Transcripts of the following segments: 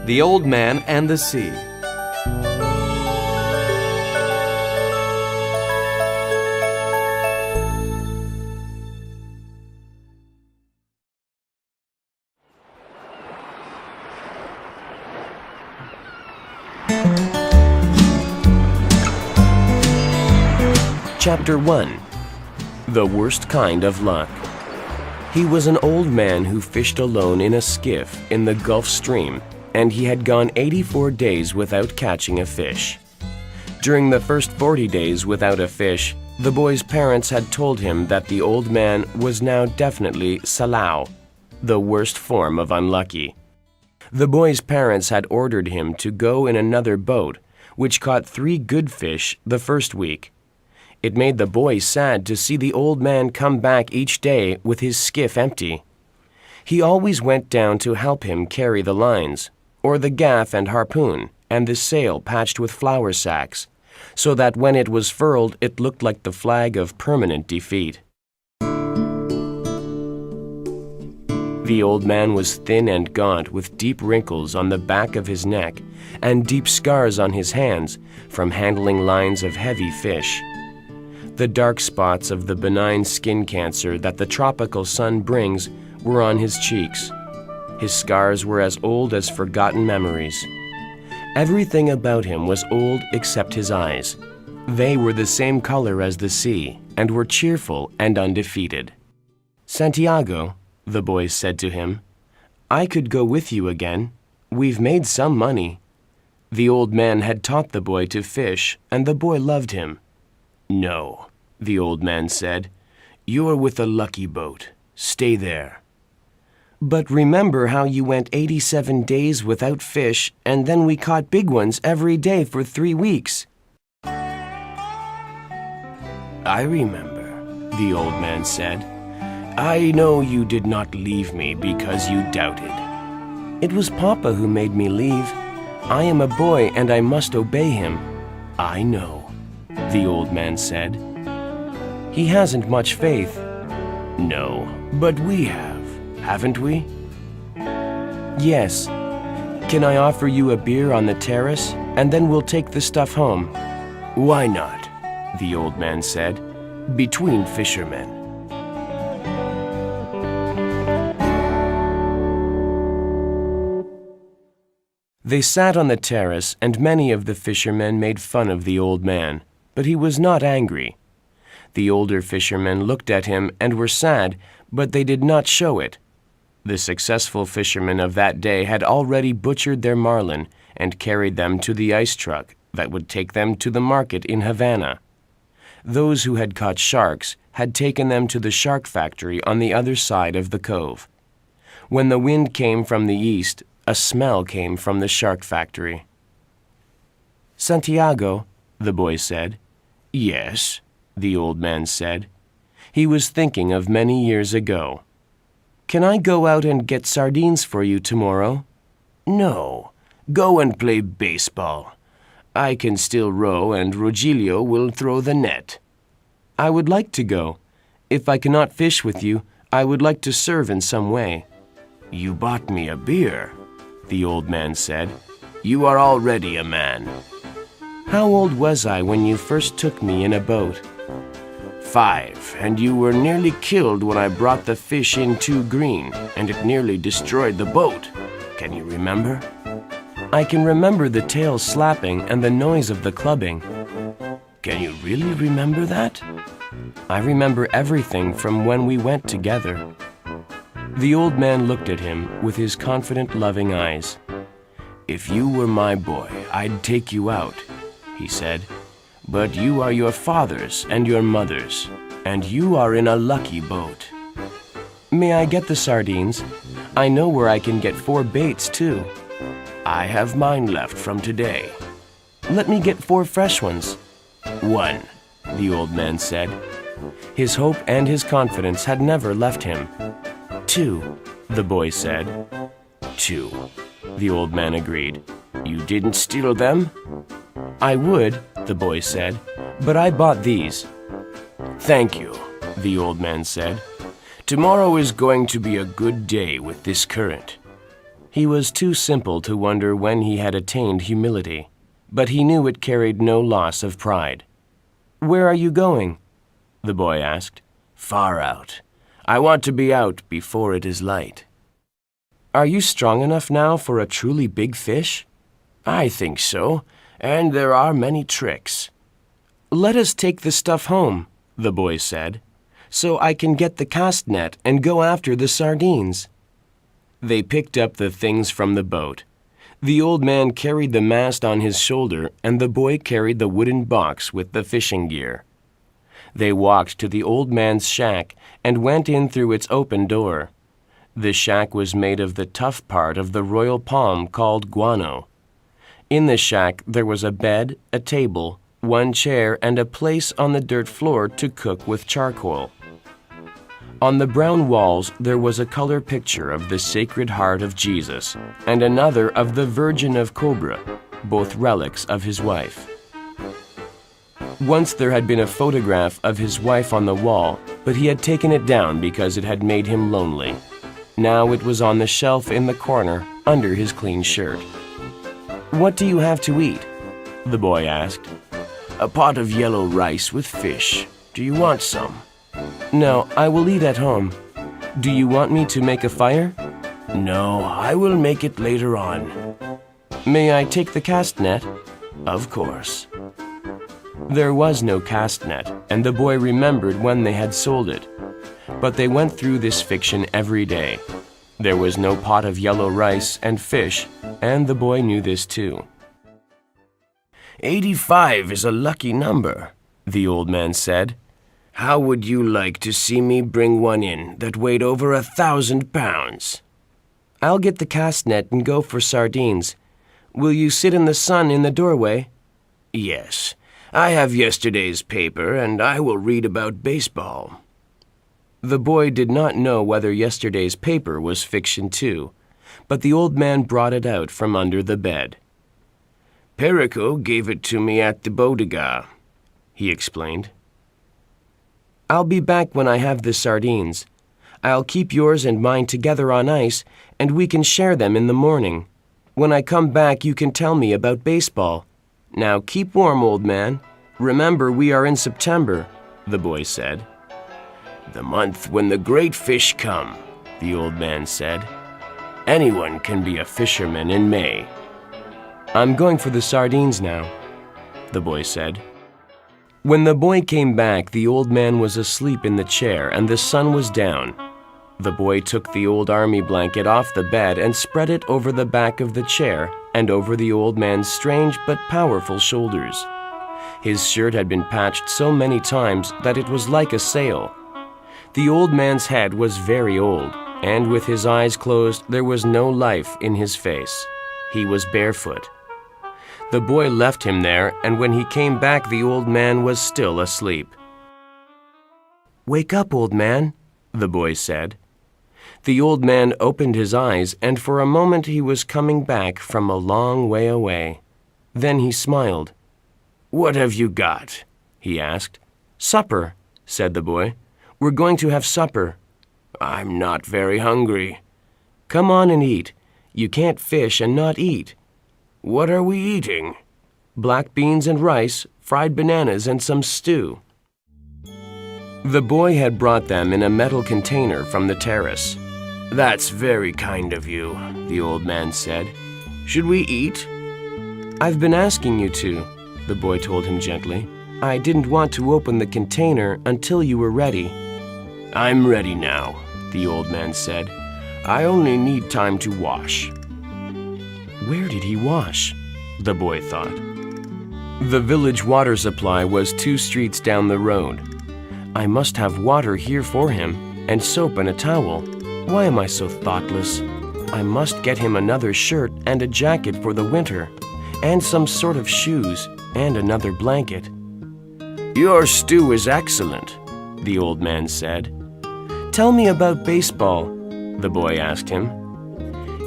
The Old Man and the Sea. Chapter 1. The Worst Kind of Luck. He was an old man who fished alone in a skiff in the Gulf Stream, and he had gone 84 days without catching a fish. During the first 40 days without a fish, the boy's parents had told him that the old man was now definitely salau, the worst form of unlucky. The boy's parents had ordered him to go in another boat, which caught 3 good fish the first week. It made the boy sad to see the old man come back each day with his skiff empty. He always went down to help him carry the lines, or the gaff and harpoon, and the sail patched with flour sacks, so that when it was furled it looked like the flag of permanent defeat. The old man was thin and gaunt, with deep wrinkles on the back of his neck and deep scars on his hands from handling lines of heavy fish. The dark spots of the benign skin cancer that the tropical sun brings were on his cheeks. His scars were as old as forgotten memories. Everything about him was old except his eyes. They were the same color as the sea and were cheerful and undefeated. "Santiago," the boy said to him, "I could go with you again. We've made some money." The old man had taught the boy to fish, and the boy loved him. "No," the old man said. "You're with a lucky boat. Stay there." "But remember how you went 87 days without fish, and then we caught big ones every day for 3 weeks." "I remember," the old man said. "I know you did not leave me because you doubted." "It was Papa who made me leave. I am a boy and I must obey him." "I know," the old man said. "He hasn't much faith." "No, but we have, haven't we?" "Yes. Can I offer you a beer on the terrace, and then we'll take the stuff home?" "Why not?" the old man said. "Between fishermen." They sat on the terrace, and many of the fishermen made fun of the old man, but he was not angry. The older fishermen looked at him and were sad, but they did not show it. The successful fishermen of that day had already butchered their marlin and carried them to the ice truck that would take them to the market in Havana. Those who had caught sharks had taken them to the shark factory on the other side of the cove. When the wind came from the east, a smell came from the shark factory. "Santiago," the boy said. "Yes," the old man said. He was thinking of many years ago. "Can I go out and get sardines for you tomorrow?" "No. Go and play baseball. I can still row, and Rogelio will throw the net." "I would like to go. If I cannot fish with you, I would like to serve in some way." "You bought me a beer," the old man said. "You are already a man." "How old was I when you first took me in a boat?" 5, and you were nearly killed when I brought the fish in too green, and it nearly destroyed the boat. Can you remember? "I can remember the tail slapping and the noise of the clubbing." "Can you really remember that?" "I remember everything from when we went together." The old man looked at him with his confident, loving eyes. "If you were my boy, I'd take you out," he said. "But you are your father's and your mother's, and you are in a lucky boat." "May I get the sardines? I know where I can get 4 baits, too." "I have mine left from today." "Let me get 4 fresh ones." "1," the old man said. His hope and his confidence had never left him. "2," the boy said. "2," the old man agreed. "You didn't steal them?" "I would," the boy said, "but I bought these." "Thank you," the old man said. "Tomorrow is going to be a good day with this current." He was too simple to wonder when he had attained humility, but he knew it carried no loss of pride. "Where are you going?" the boy asked. "Far out. I want to be out before it is light." "Are you strong enough now for a truly big fish?" "I think so, and there are many tricks." "Let us take the stuff home," the boy said, "so I can get the cast net and go after the sardines." They picked up the things from the boat. The old man carried the mast on his shoulder, and the boy carried the wooden box with the fishing gear. They walked to the old man's shack and went in through its open door. The shack was made of the tough part of the royal palm called guano. In the shack there was a bed, a table, one chair, and a place on the dirt floor to cook with charcoal. On the brown walls there was a color picture of the Sacred Heart of Jesus and another of the Virgin of Cobra, both relics of his wife. Once there had been a photograph of his wife on the wall, but he had taken it down because it had made him lonely. Now it was on the shelf in the corner under his clean shirt. "What do you have to eat?" the boy asked. "A pot of yellow rice with fish. Do you want some?" "No, I will eat at home. Do you want me to make a fire?" "No, I will make it later on." "May I take the cast net?" "Of course." There was no cast net, and the boy remembered when they had sold it. But they went through this fiction every day. There was no pot of yellow rice and fish, and the boy knew this too. 85 is a lucky number," the old man said. "How would you like to see me bring one in that weighed over 1,000 pounds? "I'll get the cast net and go for sardines. Will you sit in the sun in the doorway?" "Yes. I have yesterday's paper, and I will read about baseball." The boy did not know whether yesterday's paper was fiction too, but the old man brought it out from under the bed. "Perico gave it to me at the bodega," he explained. "I'll be back when I have the sardines. I'll keep yours and mine together on ice, and we can share them in the morning. When I come back, you can tell me about baseball. Now keep warm, old man. Remember, we are in September," the boy said. "The month when the great fish come," the old man said. "Anyone can be a fisherman in May." "I'm going for the sardines now," the boy said. When the boy came back, the old man was asleep in the chair and the sun was down. The boy took the old army blanket off the bed and spread it over the back of the chair and over the old man's strange but powerful shoulders. His shirt had been patched so many times that it was like a sail. The old man's head was very old, and with his eyes closed, there was no life in his face. He was barefoot. The boy left him there, and when he came back, the old man was still asleep. "Wake up, old man," the boy said. The old man opened his eyes, and for a moment he was coming back from a long way away. Then he smiled. "What have you got?" he asked. "Supper," said the boy. "We're going to have supper." "I'm not very hungry." "Come on and eat. You can't fish and not eat." "What are we eating?" "Black beans and rice, fried bananas, and some stew." The boy had brought them in a metal container from the terrace. "That's very kind of you," the old man said. "Should we eat?" "I've been asking you to," the boy told him gently. "I didn't want to open the container until you were ready." "I'm ready now," the old man said. "I only need time to wash." Where did he wash? The boy thought. The village water supply was 2 streets down the road. I must have water here for him, and soap and a towel. Why am I so thoughtless? I must get him another shirt and a jacket for the winter, and some sort of shoes, and another blanket. "Your stew is excellent," the old man said. "Tell me about baseball," the boy asked him.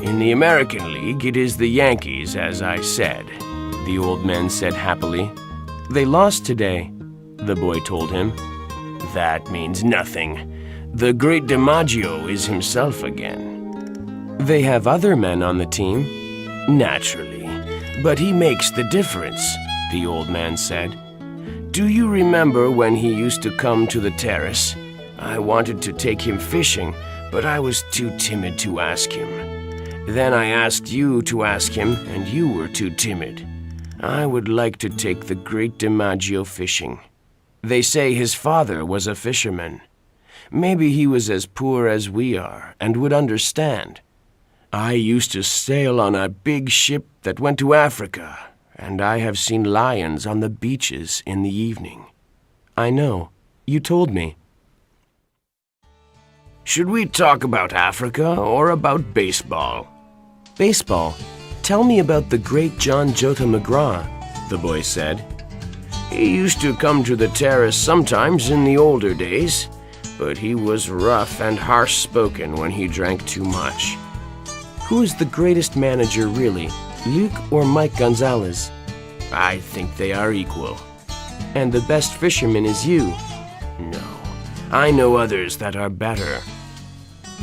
"In the American League, it is the Yankees, as I said," the old man said happily. "They lost today," the boy told him. "That means nothing. The great DiMaggio is himself again." They have other men on the team. Naturally, but he makes the difference, the old man said. Do you remember when he used to come to the terrace? I wanted to take him fishing, but I was too timid to ask him. Then I asked you to ask him, and you were too timid. I would like to take the great DiMaggio fishing. They say his father was a fisherman. Maybe he was as poor as we are and would understand. I used to sail on a big ship that went to Africa, and I have seen lions on the beaches in the evening. I know. You told me. Should we talk about Africa or about baseball? Baseball. Tell me about the great John Jota McGraw, the boy said. He used to come to the terrace sometimes in the older days, but he was rough and harsh-spoken when he drank too much. Who is the greatest manager really, Luke or Mike Gonzalez? I think they are equal. And the best fisherman is you? No, I know others that are better.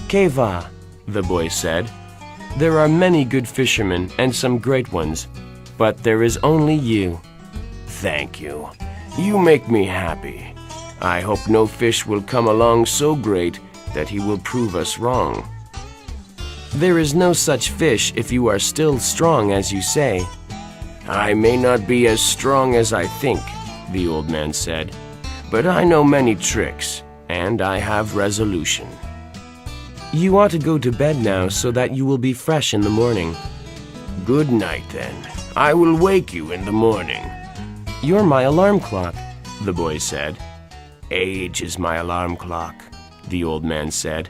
Que va, the boy said. There are many good fishermen and some great ones, but there is only you. Thank you. You make me happy. I hope no fish will come along so great that he will prove us wrong. There is no such fish if you are still strong as you say. I may not be as strong as I think, the old man said, but I know many tricks, and I have resolution. You ought to go to bed now so that you will be fresh in the morning. Good night, then. I will wake you in the morning. You're my alarm clock, the boy said. Age is my alarm clock, the old man said.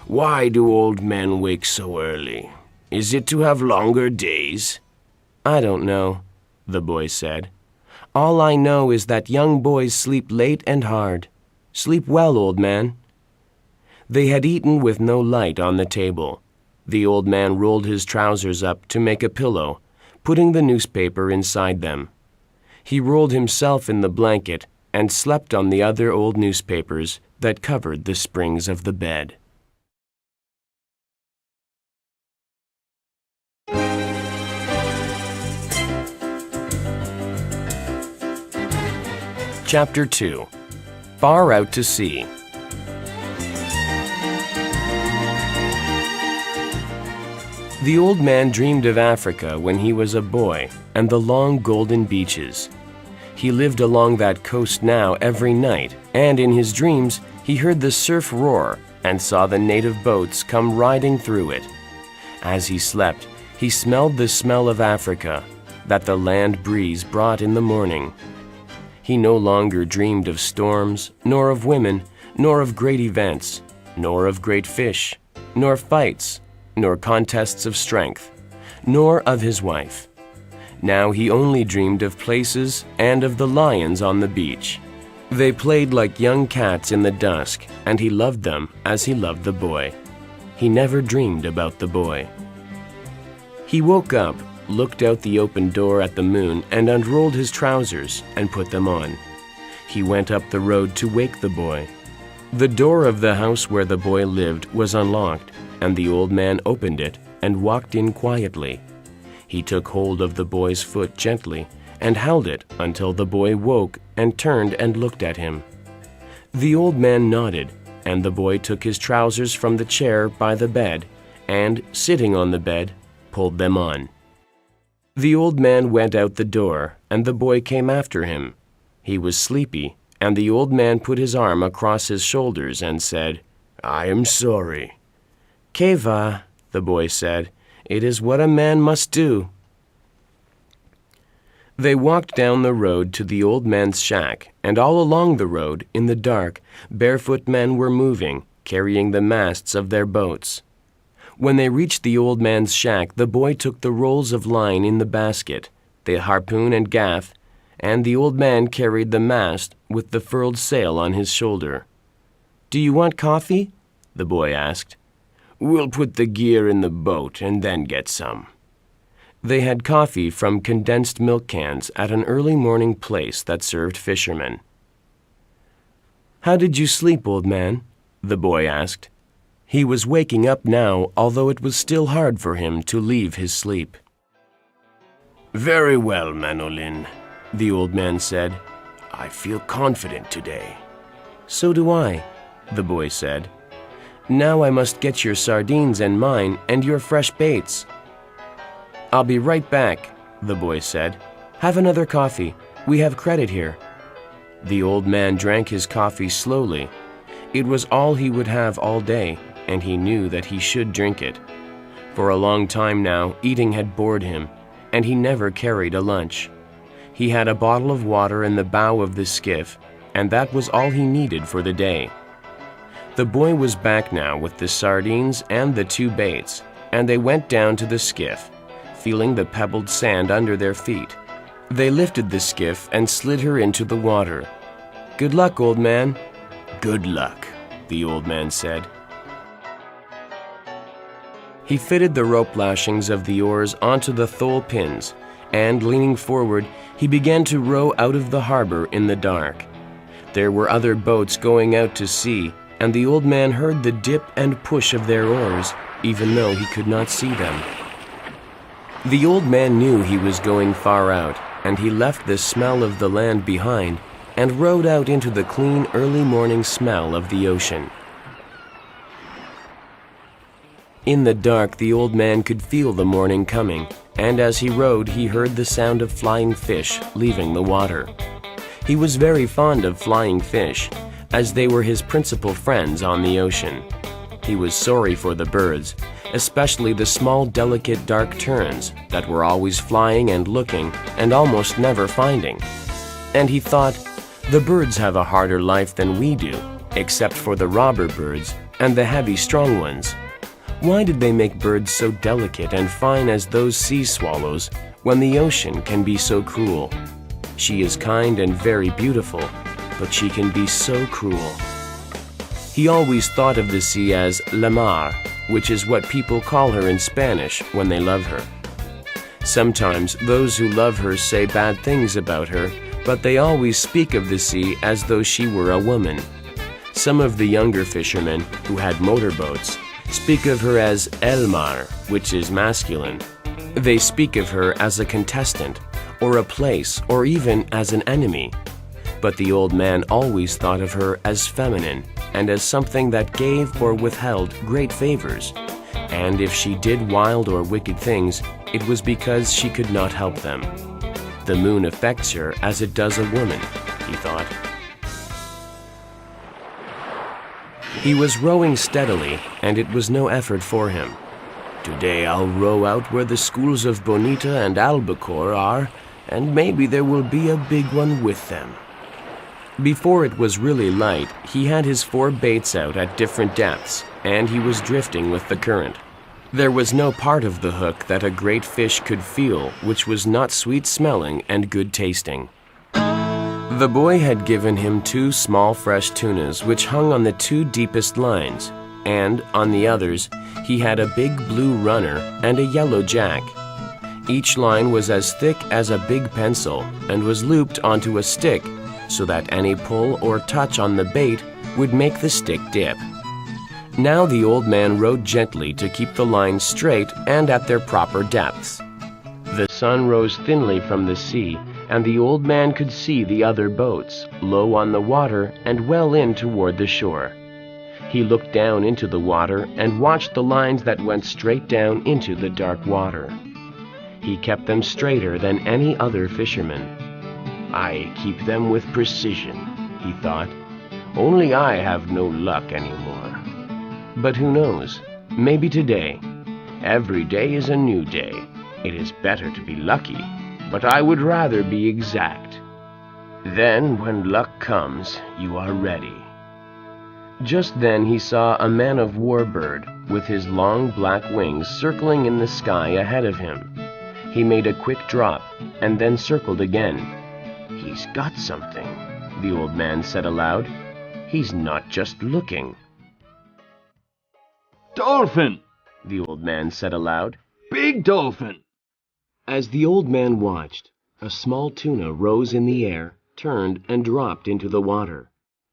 Why do old men wake so early? Is it to have longer days? I don't know, the boy said. All I know is that young boys sleep late and hard. Sleep well, old man. They had eaten with no light on the table. The old man rolled his trousers up to make a pillow, putting the newspaper inside them. He rolled himself in the blanket and slept on the other old newspapers that covered the springs of the bed. Chapter 2. Far Out to Sea. The old man dreamed of Africa when he was a boy and the long golden beaches. He lived along that coast now every night, and in his dreams he heard the surf roar and saw the native boats come riding through it. As he slept, he smelled the smell of Africa that the land breeze brought in the morning. He no longer dreamed of storms, nor of women, nor of great events, nor of great fish, nor fights, nor contests of strength, nor of his wife. Now he only dreamed of places and of the lions on the beach. They played like young cats in the dusk, and he loved them as he loved the boy. He never dreamed about the boy. He woke up, looked out the open door at the moon, and unrolled his trousers and put them on. He went up the road to wake the boy. The door of the house where the boy lived was unlocked, and the old man opened it and walked in quietly. He took hold of the boy's foot gently and held it until the boy woke and turned and looked at him. The old man nodded, and the boy took his trousers from the chair by the bed and, sitting on the bed, pulled them on. The old man went out the door, and the boy came after him. He was sleepy, and the old man put his arm across his shoulders and said, "I am sorry." "Que va," the boy said. "It is what a man must do." They walked down the road to the old man's shack, and all along the road, in the dark, barefoot men were moving, carrying the masts of their boats. When they reached the old man's shack, the boy took the rolls of line in the basket, the harpoon and gaff, and the old man carried the mast with the furled sail on his shoulder. "Do you want coffee?" the boy asked. "We'll put the gear in the boat and then get some." They had coffee from condensed milk cans at an early morning place that served fishermen. "How did you sleep, old man?" the boy asked. He was waking up now, although it was still hard for him to leave his sleep. "Very well, Manolin," the old man said. "I feel confident today." "So do I," the boy said. "Now I must get your sardines and mine and your fresh baits." "I'll be right back," the boy said. "Have another coffee. We have credit here." The old man drank his coffee slowly. It was all he would have all day, and he knew that he should drink it. For a long time now, eating had bored him, and he never carried a lunch. He had a bottle of water in the bow of the skiff, and that was all he needed for the day. The boy was back now with the sardines and the 2 baits, and they went down to the skiff, feeling the pebbled sand under their feet. They lifted the skiff and slid her into the water. "Good luck, old man." "Good luck," the old man said. He fitted the rope lashings of the oars onto the thole pins, and leaning forward, he began to row out of the harbor in the dark. There were other boats going out to sea, and the old man heard the dip and push of their oars, even though he could not see them. The old man knew he was going far out, and he left the smell of the land behind and rowed out into the clean early morning smell of the ocean. In the dark, the old man could feel the morning coming, and as he rowed, he heard the sound of flying fish leaving the water. He was very fond of flying fish, as they were his principal friends on the ocean. He was sorry for the birds, especially the small, delicate, dark terns that were always flying and looking and almost never finding. And he thought, the birds have a harder life than we do, except for the robber birds and the heavy, strong ones. Why did they make birds so delicate and fine as those sea swallows when the ocean can be so cruel? She is kind and very beautiful, but she can be so cruel. He always thought of the sea as la mar, which is what people call her in Spanish when they love her. Sometimes those who love her say bad things about her, but they always speak of the sea as though she were a woman. Some of the younger fishermen, who had motorboats, speak of her as el mar, which is masculine. They speak of her as a contestant, or a place, or even as an enemy. But the old man always thought of her as feminine, and as something that gave or withheld great favors. And if she did wild or wicked things, it was because she could not help them. The moon affects her as it does a woman, he thought. He was rowing steadily, and it was no effort for him. Today I'll row out where the schools of Bonita and Albacore are, and maybe there will be a big one with them. Before it was really light, he had his 4 baits out at different depths, and he was drifting with the current. There was no part of the hook that a great fish could feel which was not sweet-smelling and good-tasting. The boy had given him 2 small fresh tunas which hung on the 2 deepest lines, and on the others he had a big blue runner and a yellow jack. Each line was as thick as a big pencil and was looped onto a stick so that any pull or touch on the bait would make the stick dip. Now the old man rowed gently to keep the lines straight and at their proper depths. The sun rose thinly from the sea, and the old man could see the other boats, low on the water and well in toward the shore. He looked down into the water and watched the lines that went straight down into the dark water. He kept them straighter than any other fisherman. I keep them with precision, he thought. Only I have no luck anymore. But who knows? Maybe today. Every day is a new day. It is better to be lucky, but I would rather be exact. Then, when luck comes, you are ready. Just then he saw a man-of-war bird with his long black wings circling in the sky ahead of him. He made a quick drop and then circled again. He's got something, the old man said aloud. He's not just looking. Dolphin, the old man said aloud. big dolphin. As the old man watched, a small tuna rose in the air, turned, and dropped into the water.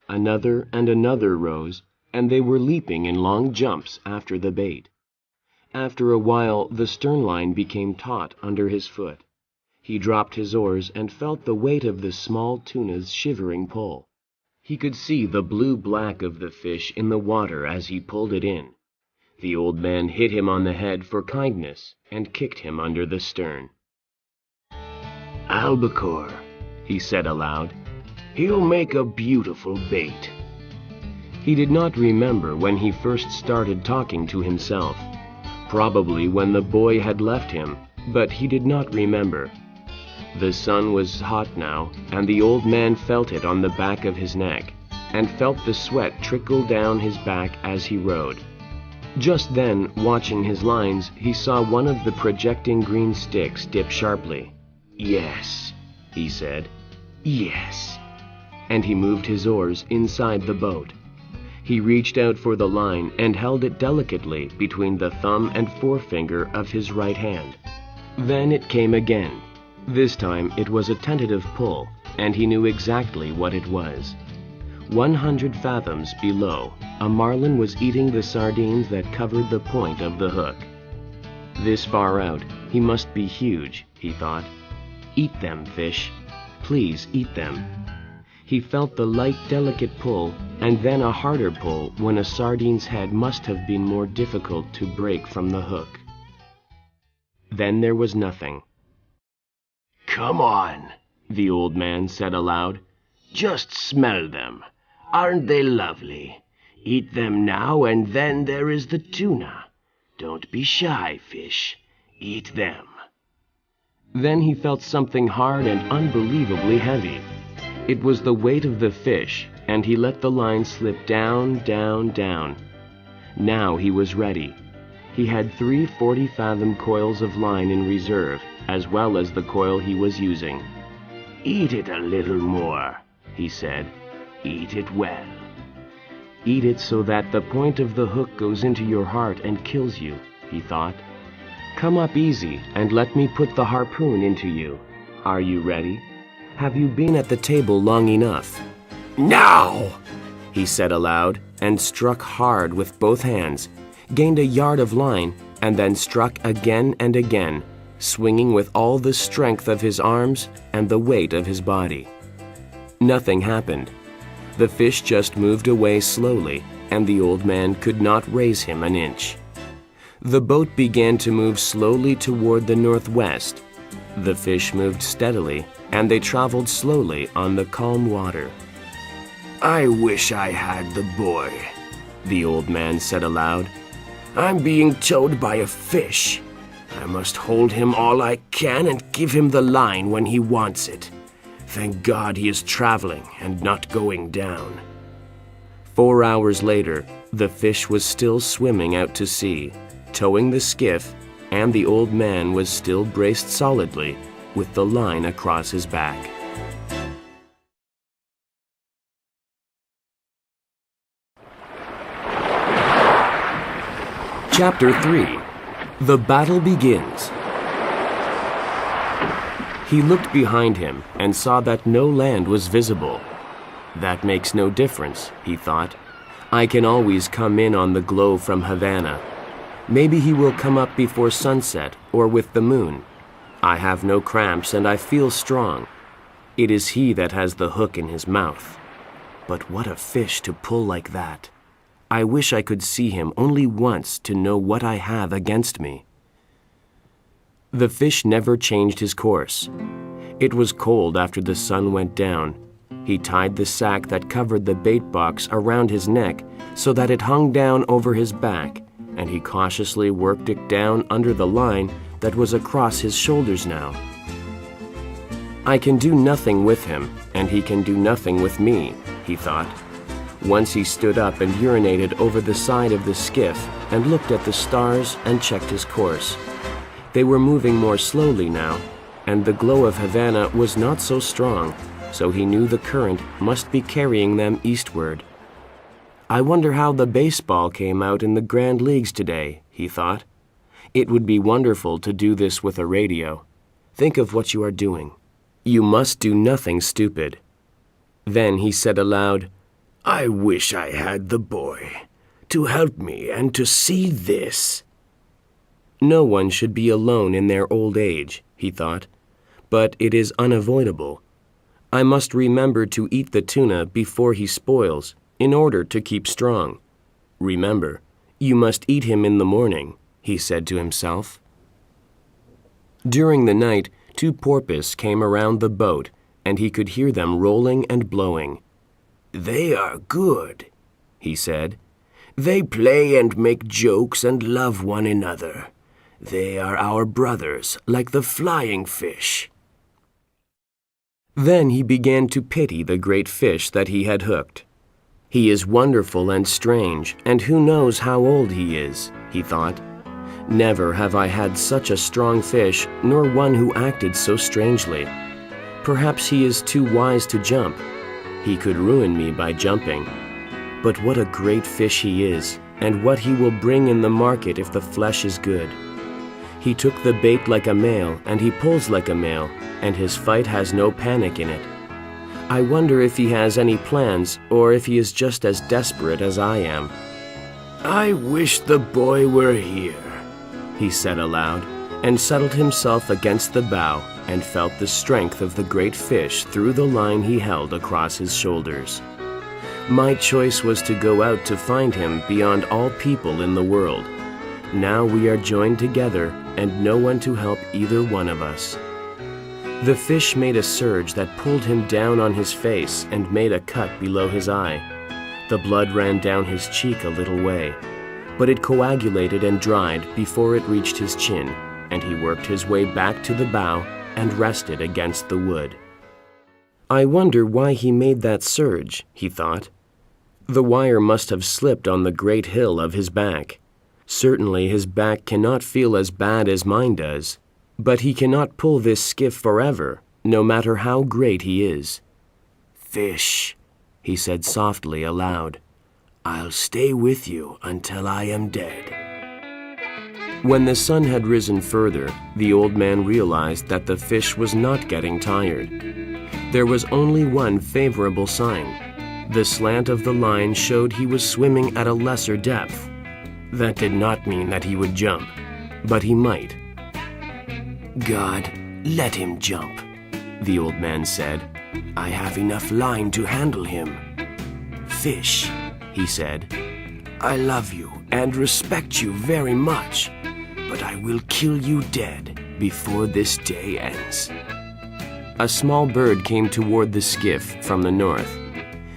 Another and another rose, and they were leaping in long jumps after the bait. After a while, the stern line became taut under his foot. He dropped his oars and felt the weight of the small tuna's shivering pull. He could see the blue-black of the fish in the water as he pulled it in. The old man hit him on the head for kindness and kicked him under the stern. "Albacore," he said aloud. "He'll make a beautiful bait." He did not remember when he first started talking to himself. Probably when the boy had left him, but he did not remember. The sun was hot now, and the old man felt it on the back of his neck, and felt the sweat trickle down his back as he rowed. Just then, watching his lines, he saw one of the projecting green sticks dip sharply. "Yes," he said. "Yes." And he moved his oars inside the boat. He reached out for the line and held it delicately between the thumb and forefinger of his right hand. Then it came again. This time it was a tentative pull, and he knew exactly what it was. 100 fathoms below, a marlin was eating the sardines that covered the point of the hook. This far out, he must be huge, he thought. Eat them, fish. Please eat them. He felt the light, delicate pull, and then a harder pull when a sardine's head must have been more difficult to break from the hook. Then there was nothing. "Come on," the old man said aloud. "Just smell them. Aren't they lovely? Eat them now, and then there is the tuna. Don't be shy, fish. Eat them." Then he felt something hard and unbelievably heavy. It was the weight of the fish, and he let the line slip down, down, down. Now he was ready. He had 3 40-fathom coils of line in reserve, as well as the coil he was using. "Eat it a little more," he said. "Eat it well." Eat it so that the point of the hook goes into your heart and kills you, he thought. Come up easy and let me put the harpoon into you. Are you ready? Have you been at the table long enough? "Now!" he said aloud, and struck hard with both hands, gained a yard of line, and then struck again and again, swinging with all the strength of his arms and the weight of his body. Nothing happened. The fish just moved away slowly, and the old man could not raise him an inch. The boat began to move slowly toward the northwest. The fish moved steadily, and they traveled slowly on the calm water. "I wish I had the boy," the old man said aloud. "I'm being towed by a fish. I must hold him all I can and give him the line when he wants it. Thank God he is traveling and not going down." 4 hours later, the fish was still swimming out to sea, towing the skiff, and the old man was still braced solidly with the line across his back. Chapter 3. The Battle Begins. He looked behind him and saw that no land was visible. That makes no difference, he thought. I can always come in on the glow from Havana. Maybe he will come up before sunset or with the moon. I have no cramps and I feel strong. It is he that has the hook in his mouth. But what a fish to pull like that. I wish I could see him only once to know what I have against me. The fish never changed his course. It was cold after the sun went down. He tied the sack that covered the bait box around his neck so that it hung down over his back, and he cautiously worked it down under the line that was across his shoulders now. I can do nothing with him, and he can do nothing with me, he thought. Once he stood up and urinated over the side of the skiff and looked at the stars and checked his course. They were moving more slowly now, and the glow of Havana was not so strong, so he knew the current must be carrying them eastward. I wonder how the baseball came out in the Grand Leagues today, he thought. It would be wonderful to do this with a radio. Think of what you are doing. You must do nothing stupid. Then he said aloud, I wish I had the boy to help me and to see this. No one should be alone in their old age, he thought, but it is unavoidable. I must remember to eat the tuna before he spoils, in order to keep strong. Remember, you must eat him in the morning, he said to himself. During the night, 2 porpoise came around the boat, and he could hear them rolling and blowing. They are good, he said. They play and make jokes and love one another. They are our brothers, like the flying fish. Then he began to pity the great fish that he had hooked. He is wonderful and strange, and who knows how old he is, he thought. Never have I had such a strong fish, nor one who acted so strangely. Perhaps he is too wise to jump. He could ruin me by jumping. But what a great fish he is, and what he will bring in the market if the flesh is good. He took the bait like a male, and he pulls like a male, and his fight has no panic in it. I wonder if he has any plans, or if he is just as desperate as I am. I wish the boy were here, he said aloud, and settled himself against the bow, and felt the strength of the great fish through the line he held across his shoulders. My choice was to go out to find him beyond all people in the world. Now we are joined together, and no one to help either one of us. The fish made a surge that pulled him down on his face and made a cut below his eye. The blood ran down his cheek a little way, but it coagulated and dried before it reached his chin, and he worked his way back to the bow and rested against the wood. I wonder why he made that surge, he thought. The wire must have slipped on the great hill of his back. Certainly his back cannot feel as bad as mine does, but he cannot pull this skiff forever, no matter how great he is. Fish, he said softly aloud, I'll stay with you until I am dead. When the sun had risen further, the old man realized that the fish was not getting tired. There was only one favorable sign. The slant of the line showed he was swimming at a lesser depth. That did not mean that he would jump, but he might. God, let him jump, the old man said. I have enough line to handle him. Fish, he said, I love you and respect you very much, but I will kill you dead before this day ends. A small bird came toward the skiff from the north.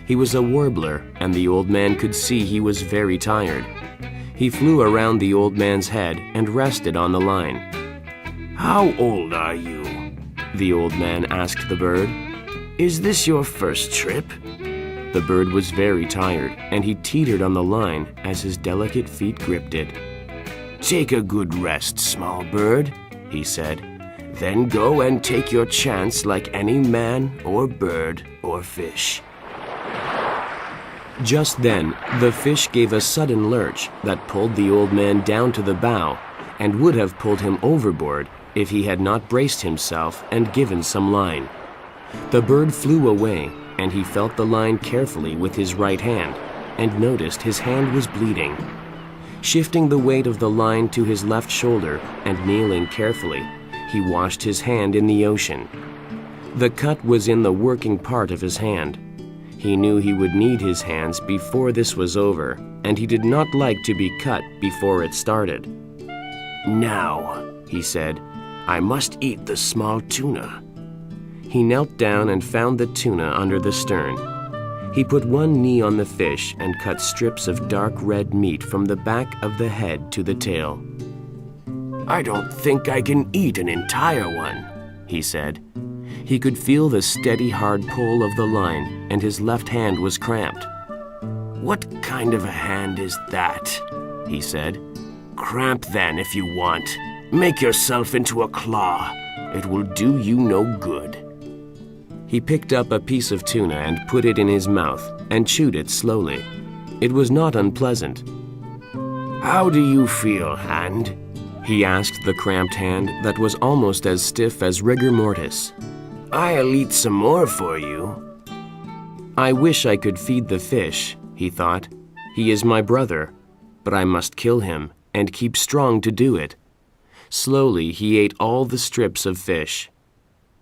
He was a warbler, and the old man could see he was very tired. He flew around the old man's head and rested on the line. How old are you? The old man asked the bird. Is this your first trip? The bird was very tired, and he teetered on the line as his delicate feet gripped it. Take a good rest, small bird, he said. Then go and take your chance like any man or bird or fish. Just then, the fish gave a sudden lurch that pulled the old man down to the bow and would have pulled him overboard if he had not braced himself and given some line. The bird flew away, and he felt the line carefully with his right hand and noticed his hand was bleeding. Shifting the weight of the line to his left shoulder and kneeling carefully, he washed his hand in the ocean. The cut was in the working part of his hand. He knew he would need his hands before this was over, and he did not like to be cut before it started. Now, he said, I must eat the small tuna. He knelt down and found the tuna under the stern. He put one knee on the fish and cut strips of dark red meat from the back of the head to the tail. I don't think I can eat an entire one, he said. He could feel the steady, hard pull of the line, and his left hand was cramped. What kind of a hand is that? He said. Cramp then if you want. Make yourself into a claw. It will do you no good. He picked up a piece of tuna and put it in his mouth and chewed it slowly. It was not unpleasant. How do you feel, hand? He asked the cramped hand that was almost as stiff as rigor mortis. I'll eat some more for you. I wish I could feed the fish, he thought. He is my brother, but I must kill him and keep strong to do it. Slowly, he ate all the strips of fish.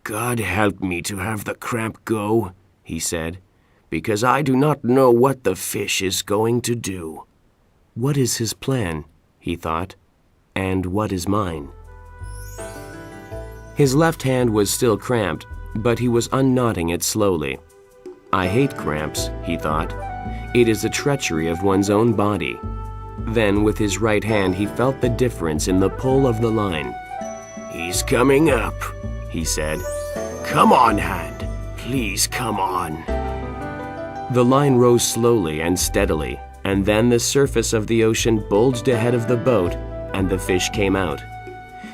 God help me to have the cramp go, he said, because I do not know what the fish is going to do. What is his plan, he thought, and what is mine? His left hand was still cramped, but he was unknotting it slowly. I hate cramps, he thought. It is a treachery of one's own body. Then, with his right hand, he felt the difference in the pull of the line. He's coming up, he said. Come on, hand. Please come on. The line rose slowly and steadily, and then the surface of the ocean bulged ahead of the boat, and the fish came out.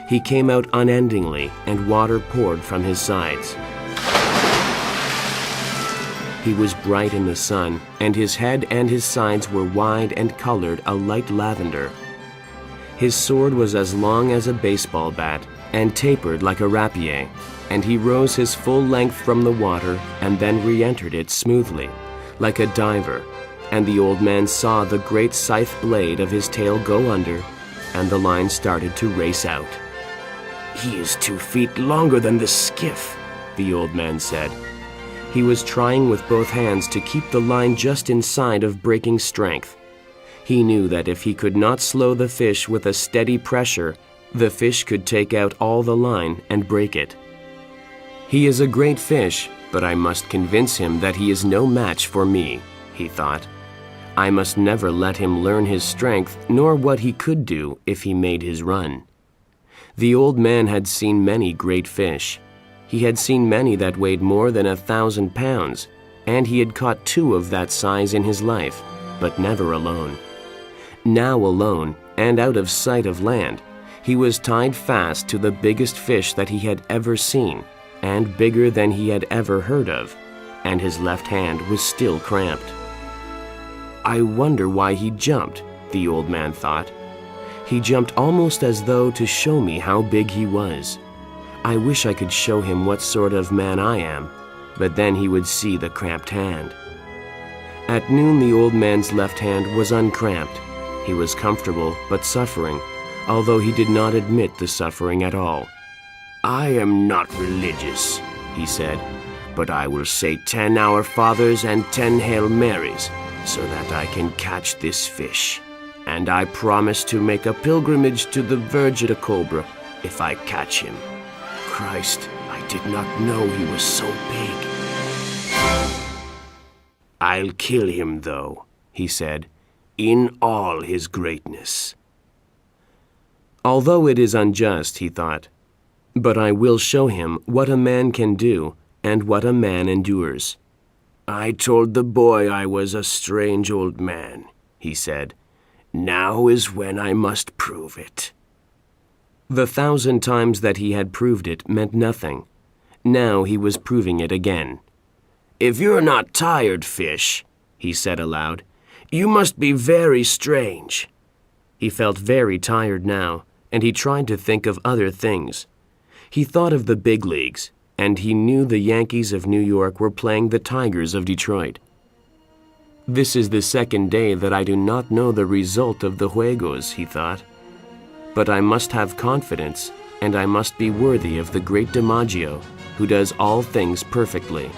He came out unendingly, and water poured from his sides. He was bright in the sun, and his head and his sides were wide and colored a light lavender. His sword was as long as a baseball bat and tapered like a rapier, and he rose his full length from the water and then re-entered it smoothly, like a diver, and the old man saw the great scythe blade of his tail go under, and the line started to race out. He is 2 feet longer than the skiff, the old man said. He was trying with both hands to keep the line just inside of breaking strength. He knew that if he could not slow the fish with a steady pressure, the fish could take out all the line and break it. He is a great fish, but I must convince him that he is no match for me, he thought. I must never let him learn his strength, nor what he could do if he made his run. The old man had seen many great fish. He had seen many that weighed more than 1,000 pounds, and he had caught 2 of that size in his life, but never alone. Now alone, and out of sight of land, he was tied fast to the biggest fish that he had ever seen, and bigger than he had ever heard of, and his left hand was still cramped. I wonder why he jumped, the old man thought. He jumped almost as though to show me how big he was. I wish I could show him what sort of man I am, but then he would see the cramped hand. At noon, the old man's left hand was uncramped. He was comfortable but suffering, although he did not admit the suffering at all. I am not religious, he said, but I will say 10 Our Fathers and 10 Hail Marys so that I can catch this fish. And I promise to make a pilgrimage to the Virgin Cobra if I catch him. Christ, I did not know he was so big. I'll kill him, though, he said, in all his greatness. Although it is unjust, he thought, but I will show him what a man can do and what a man endures. I told the boy I was a strange old man, he said. Now is when I must prove it. The 1,000 times that he had proved it meant nothing. Now he was proving it again. If you're not tired, fish, he said aloud, you must be very strange. He felt very tired now, and he tried to think of other things. He thought of the big leagues, and he knew the Yankees of New York were playing the Tigers of Detroit. This is the second day that I do not know the result of the Juegos, he thought. But I must have confidence, and I must be worthy of the great DiMaggio, who does all things perfectly.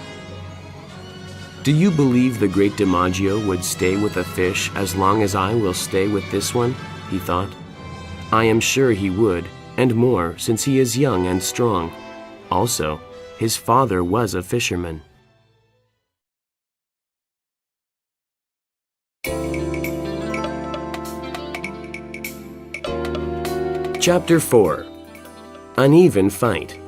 Do you believe the great DiMaggio would stay with a fish as long as I will stay with this one? He thought. I am sure he would, and more, since he is young and strong. Also, his father was a fisherman. Chapter 4. Uneven Fight.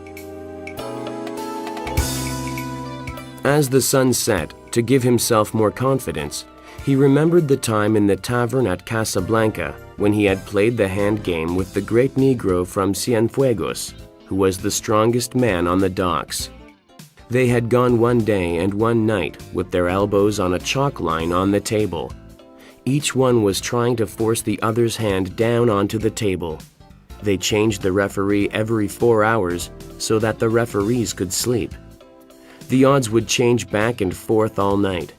As the sun set, to give himself more confidence, he remembered the time in the tavern at Casablanca when he had played the hand game with the great Negro from Cienfuegos, who was the strongest man on the docks. They had gone one day and one night with their elbows on a chalk line on the table. Each one was trying to force the other's hand down onto the table. They changed the referee every 4 hours so that the referees could sleep. The odds would change back and forth all night.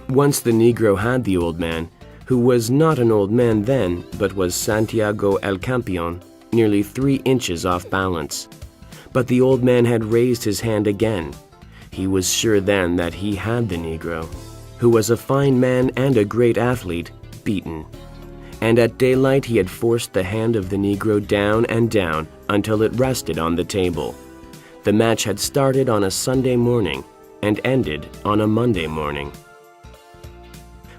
Once the Negro had the old man, who was not an old man then, but was Santiago el Campeon, nearly 3 inches off balance. But the old man had raised his hand again. He was sure then that he had the Negro, who was a fine man and a great athlete, beaten. And at daylight he had forced the hand of the Negro down and down until it rested on the table. The match had started on a Sunday morning and ended on a Monday morning.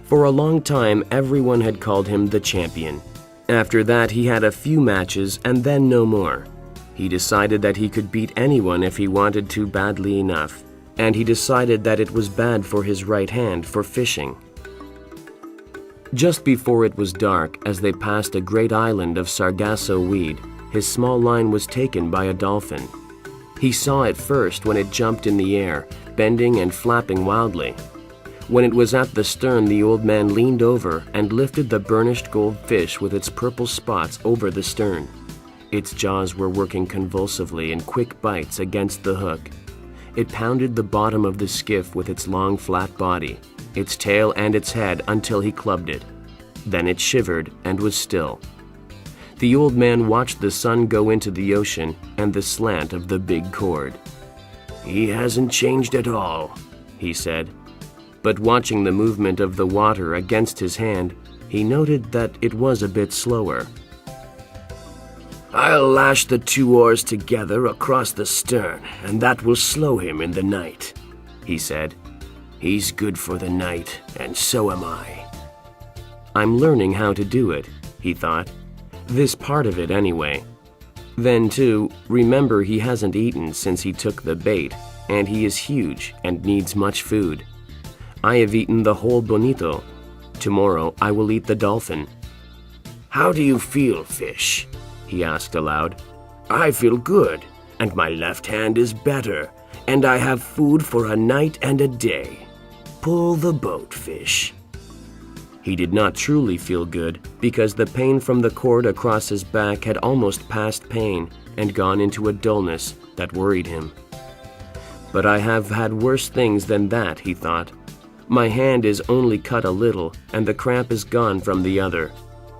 For a long time, everyone had called him the champion. After that, he had a few matches and then no more. He decided that he could beat anyone if he wanted to badly enough, and he decided that it was bad for his right hand for fishing. Just before it was dark, as they passed a great island of sargasso weed, his small line was taken by a dolphin. He saw it first when it jumped in the air, bending and flapping wildly. When it was at the stern, the old man leaned over and lifted the burnished gold fish with its purple spots over the stern. Its jaws were working convulsively in quick bites against the hook. It pounded the bottom of the skiff with its long flat body, its tail and its head until he clubbed it. Then it shivered and was still. The old man watched the sun go into the ocean and the slant of the big cord. "He hasn't changed at all," he said. But watching the movement of the water against his hand, he noted that it was a bit slower. "I'll lash the 2 oars together across the stern, and that will slow him in the night," he said. "He's good for the night, and so am I." "I'm learning how to do it," he thought. "This part of it anyway. Then, too, remember he hasn't eaten since he took the bait, and he is huge and needs much food. I have eaten the whole bonito. Tomorrow I will eat the dolphin." "How do you feel, fish?" he asked aloud. "I feel good, and my left hand is better, and I have food for a night and a day. Pull the boat, fish." He did not truly feel good because the pain from the cord across his back had almost passed pain and gone into a dullness that worried him. "But I have had worse things than that," he thought. "My hand is only cut a little, and the cramp is gone from the other.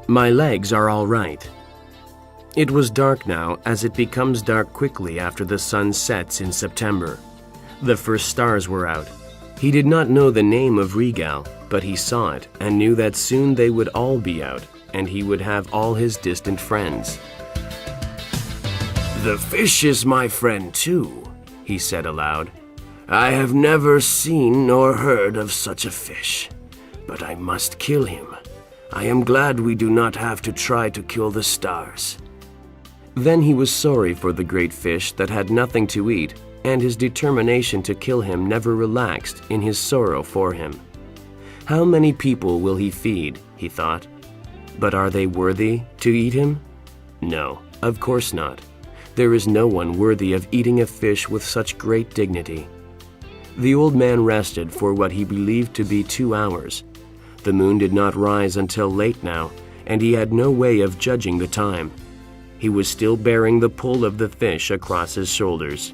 My legs are all right." It was dark now, as it becomes dark quickly after the sun sets in September. The first stars were out. He did not know the name of Regal, but he saw it and knew that soon they would all be out, and he would have all his distant friends. "The fish is my friend too," he said aloud. "I have never seen nor heard of such a fish, but I must kill him. I am glad we do not have to try to kill the stars." Then he was sorry for the great fish that had nothing to eat, and his determination to kill him never relaxed in his sorrow for him. How many people will he feed, he thought. But are they worthy to eat him? No, of course not. There is no one worthy of eating a fish with such great dignity. The old man rested for what he believed to be 2 hours. The moon did not rise until late now, and he had no way of judging the time. He was still bearing the pull of the fish across his shoulders.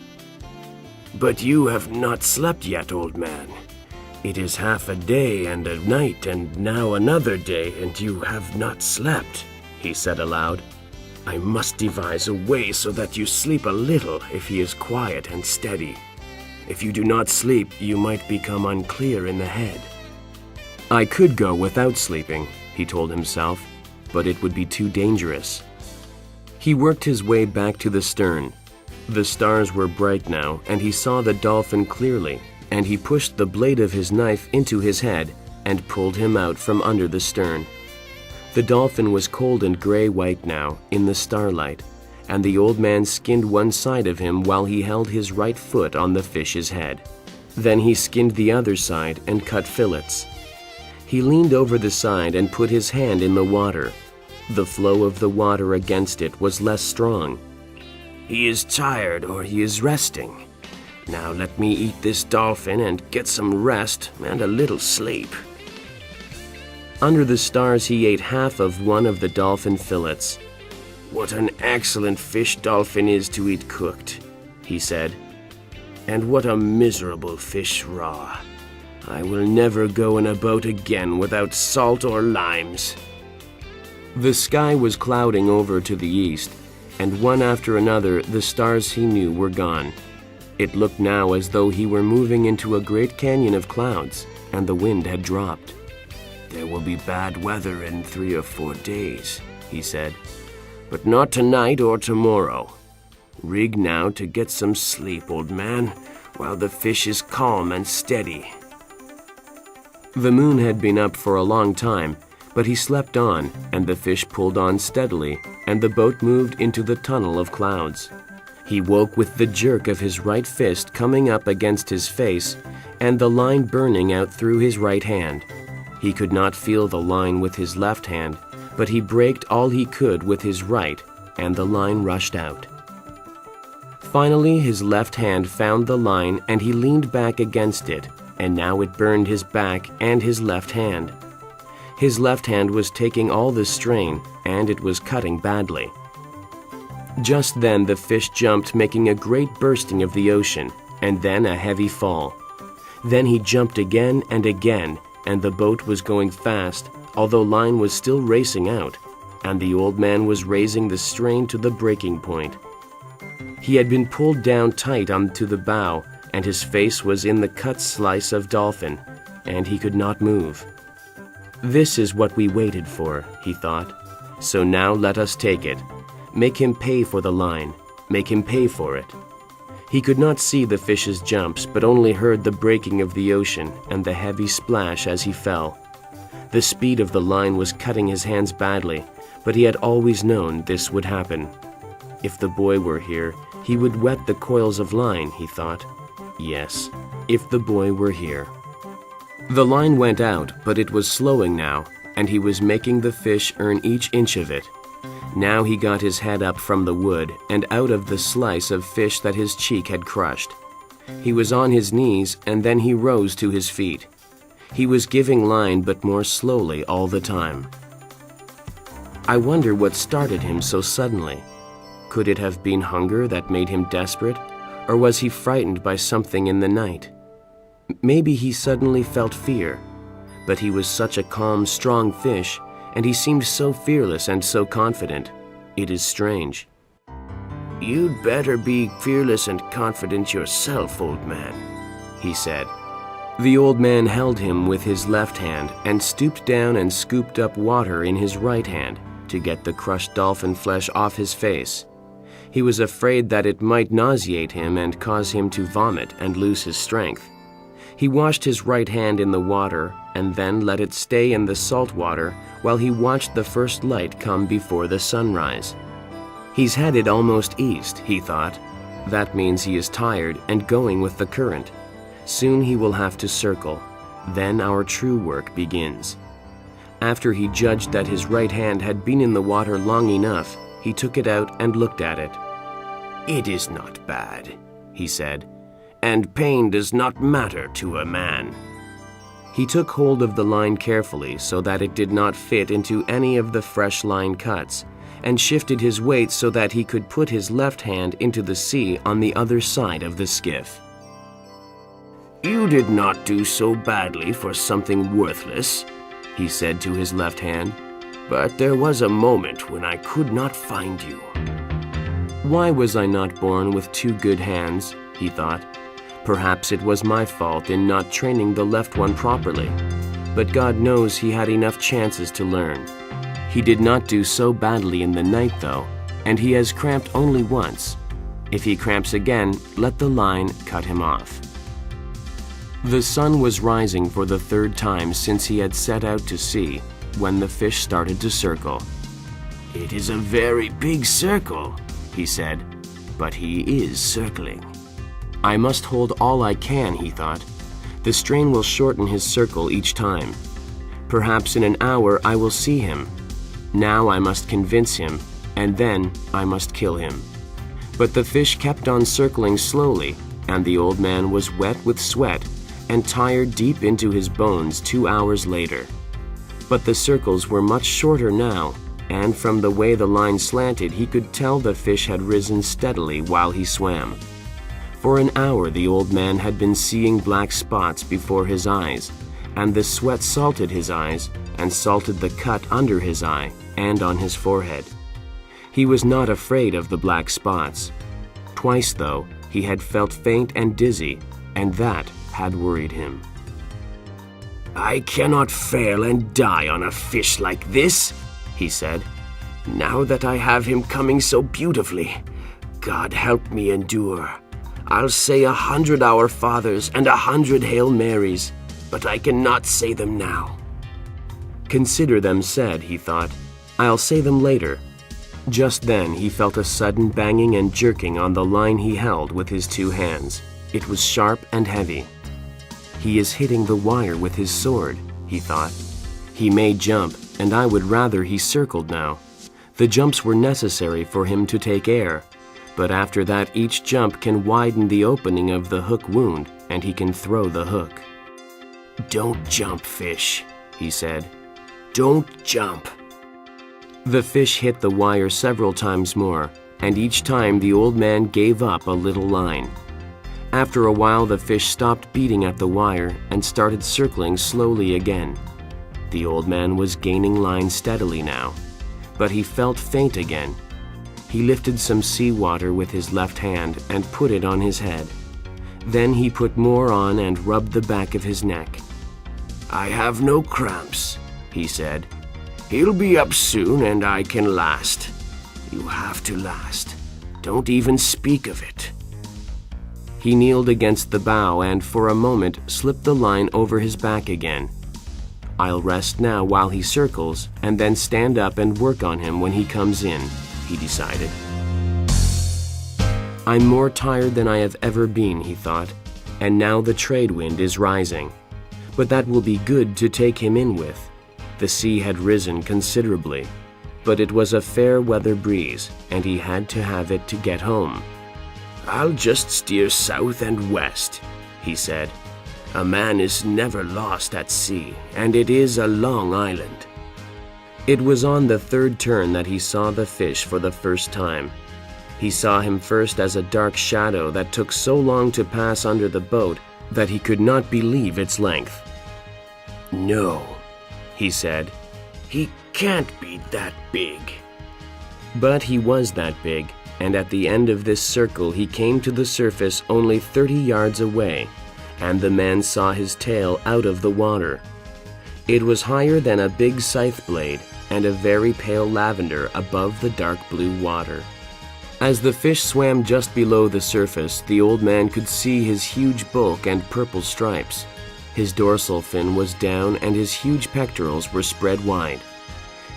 "But you have not slept yet, old man. It is half a day and a night, and now another day, and you have not slept," he said aloud. "I must devise a way so that you sleep a little if he is quiet and steady. If you do not sleep, you might become unclear in the head." "I could go without sleeping," he told himself, "but it would be too dangerous." He worked his way back to the stern. The stars were bright now, and he saw the dolphin clearly, and he pushed the blade of his knife into his head and pulled him out from under the stern. The dolphin was cold and gray-white now in the starlight, and the old man skinned one side of him while he held his right foot on the fish's head. Then he skinned the other side and cut fillets. He leaned over the side and put his hand in the water. The flow of the water against it was less strong. "He is tired or he is resting. Now let me eat this dolphin and get some rest and a little sleep." Under the stars he ate half of one of the dolphin fillets. "What an excellent fish dolphin is to eat cooked," he said. And what a miserable fish raw. I will never go in a boat again without salt or limes." The sky was clouding over to the east, and one after another the stars he knew were gone. It looked now as though he were moving into a great canyon of clouds, and the wind had dropped. "There will be bad weather in 3 or 4 days," he said, "but not tonight or tomorrow. Rig now to get some sleep, old man, while the fish is calm and steady." The moon had been up for a long time, but he slept on, and the fish pulled on steadily, and the boat moved into the tunnel of clouds. He woke with the jerk of his right fist coming up against his face, and the line burning out through his right hand. He could not feel the line with his left hand, but he braked all he could with his right, and the line rushed out. Finally, his left hand found the line, and he leaned back against it, and now it burned his back and his left hand. His left hand was taking all the strain, and it was cutting badly. Just then the fish jumped, making a great bursting of the ocean, and then a heavy fall. Then he jumped again and again, and the boat was going fast, although line was still racing out, and the old man was raising the strain to the breaking point. He had been pulled down tight onto the bow, and his face was in the cut slice of dolphin, and he could not move. "This is what we waited for," he thought. "So now let us take it. Make him pay for the line. Make him pay for it." He could not see the fish's jumps, but only heard the breaking of the ocean and the heavy splash as he fell. The speed of the line was cutting his hands badly, but he had always known this would happen. If the boy were here, he would wet the coils of line, he thought. Yes, if the boy were here. The line went out, but it was slowing now, and he was making the fish earn each inch of it. Now he got his head up from the wood and out of the slice of fish that his cheek had crushed. He was on his knees, and then he rose to his feet. He was giving line, but more slowly all the time. I wonder what started him so suddenly. Could it have been hunger that made him desperate, or was he frightened by something in the night? Maybe he suddenly felt fear, but he was such a calm, strong fish, and he seemed so fearless and so confident. It is strange. "You'd better be fearless and confident yourself, old man," he said. The old man held him with his left hand and stooped down and scooped up water in his right hand to get the crushed dolphin flesh off his face. He was afraid that it might nauseate him and cause him to vomit and lose his strength. He washed his right hand in the water and then let it stay in the salt water while he watched the first light come before the sunrise. He's headed almost east, he thought. That means he is tired and going with the current. Soon he will have to circle. Then our true work begins. After he judged that his right hand had been in the water long enough, he took it out and looked at it. "It is not bad," he said, "and pain does not matter to a man." He took hold of the line carefully so that it did not fit into any of the fresh line cuts, and shifted his weight so that he could put his left hand into the sea on the other side of the skiff. "You did not do so badly for something worthless," he said to his left hand, "but there was a moment when I could not find you." Why was I not born with 2 good hands, he thought. Perhaps it was my fault in not training the left one properly, but God knows he had enough chances to learn. He did not do so badly in the night though, and he has cramped only once. If he cramps again, let the line cut him off. The sun was rising for the 3rd time since he had set out to sea, when the fish started to circle. "It is a very big circle," he said, "but he is circling." I must hold all I can, he thought. The strain will shorten his circle each time. Perhaps in an hour I will see him. Now I must convince him, and then I must kill him. But the fish kept on circling slowly, and the old man was wet with sweat and tired deep into his bones 2 hours later. But the circles were much shorter now, and from the way the line slanted he could tell the fish had risen steadily while he swam. For an hour the old man had been seeing black spots before his eyes, and the sweat salted his eyes and salted the cut under his eye and on his forehead. He was not afraid of the black spots. Twice, though, he had felt faint and dizzy, and that had worried him. "I cannot fail and die on a fish like this," he said. "Now that I have him coming so beautifully, God help me endure. I'll say 100 Our Fathers and 100 Hail Marys, but I cannot say them now." Consider them said, he thought. I'll say them later. Just then he felt a sudden banging and jerking on the line he held with his two hands. It was sharp and heavy. He is hitting the wire with his sword, he thought. He may jump, and I would rather he circled now. The jumps were necessary for him to take air, but after that each jump can widen the opening of the hook wound, and he can throw the hook. "Don't jump, fish," he said. "Don't jump." The fish hit the wire several times more, and each time the old man gave up a little line. After a while the fish stopped beating at the wire and started circling slowly again. The old man was gaining line steadily now, but he felt faint again. He lifted some seawater with his left hand and put it on his head. Then he put more on and rubbed the back of his neck. "I have no cramps," he said. "He'll be up soon and I can last. You have to last. Don't even speak of it." He kneeled against the bow and for a moment slipped the line over his back again. I'll rest now while he circles and then stand up and work on him when he comes in, he decided. I'm more tired than I have ever been, he thought, and now the trade wind is rising. But that will be good to take him in with. The sea had risen considerably, but it was a fair weather breeze, and he had to have it to get home. "I'll just steer south and west," he said. "A man is never lost at sea, and it is a long island." It was on the third turn that he saw the fish for the first time. He saw him first as a dark shadow that took so long to pass under the boat that he could not believe its length. "No," he said. "He can't be that big." But he was that big, and at the end of this circle he came to the surface only 30 yards away, and the man saw his tail out of the water. It was higher than a big scythe blade, and a very pale lavender above the dark blue water. As the fish swam just below the surface, the old man could see his huge bulk and purple stripes. His dorsal fin was down and his huge pectorals were spread wide.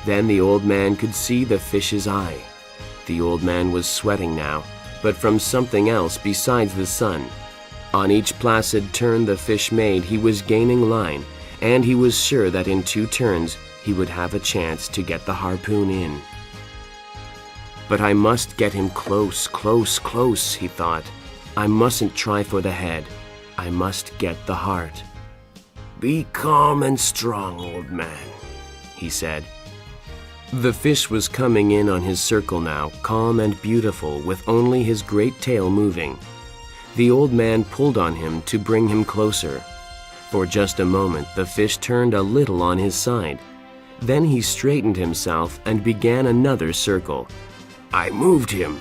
Then the old man could see the fish's eye. The old man was sweating now, but from something else besides the sun. On each placid turn the fish made, he was gaining line, and he was sure that in 2 turns he would have a chance to get the harpoon in. But I must get him close, close, close, he thought. I mustn't try for the head. I must get the heart. "Be calm and strong, old man," he said. The fish was coming in on his circle now, calm and beautiful, with only his great tail moving. The old man pulled on him to bring him closer. For just a moment the fish turned a little on his side. Then he straightened himself and began another circle. "I moved him,"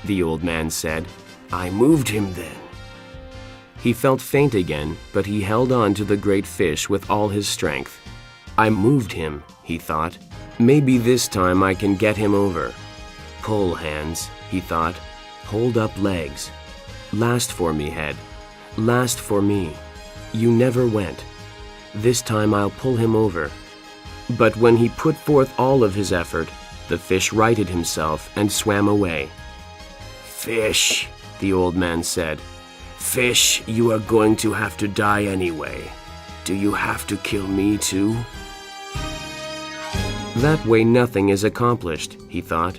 the old man said. "I moved him then." He felt faint again, but he held on to the great fish with all his strength. I moved him, he thought. Maybe this time I can get him over. Pull, hands, he thought. Hold up, legs. Last for me, head. Last for me. You never went. This time I'll pull him over. But when he put forth all of his effort, the fish righted himself and swam away. "Fish," the old man said. "Fish, you are going to have to die anyway. Do you have to kill me too?" That way nothing is accomplished, he thought.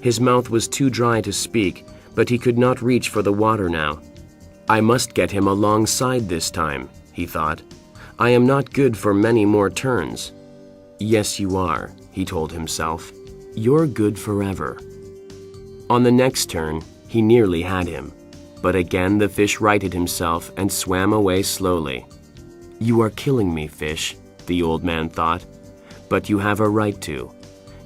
His mouth was too dry to speak, but he could not reach for the water now. I must get him alongside this time, he thought. I am not good for many more turns. Yes, you are, he told himself. You're good forever. On the next turn, he nearly had him. But again the fish righted himself and swam away slowly. "You are killing me, fish," the old man thought, "but you have a right to.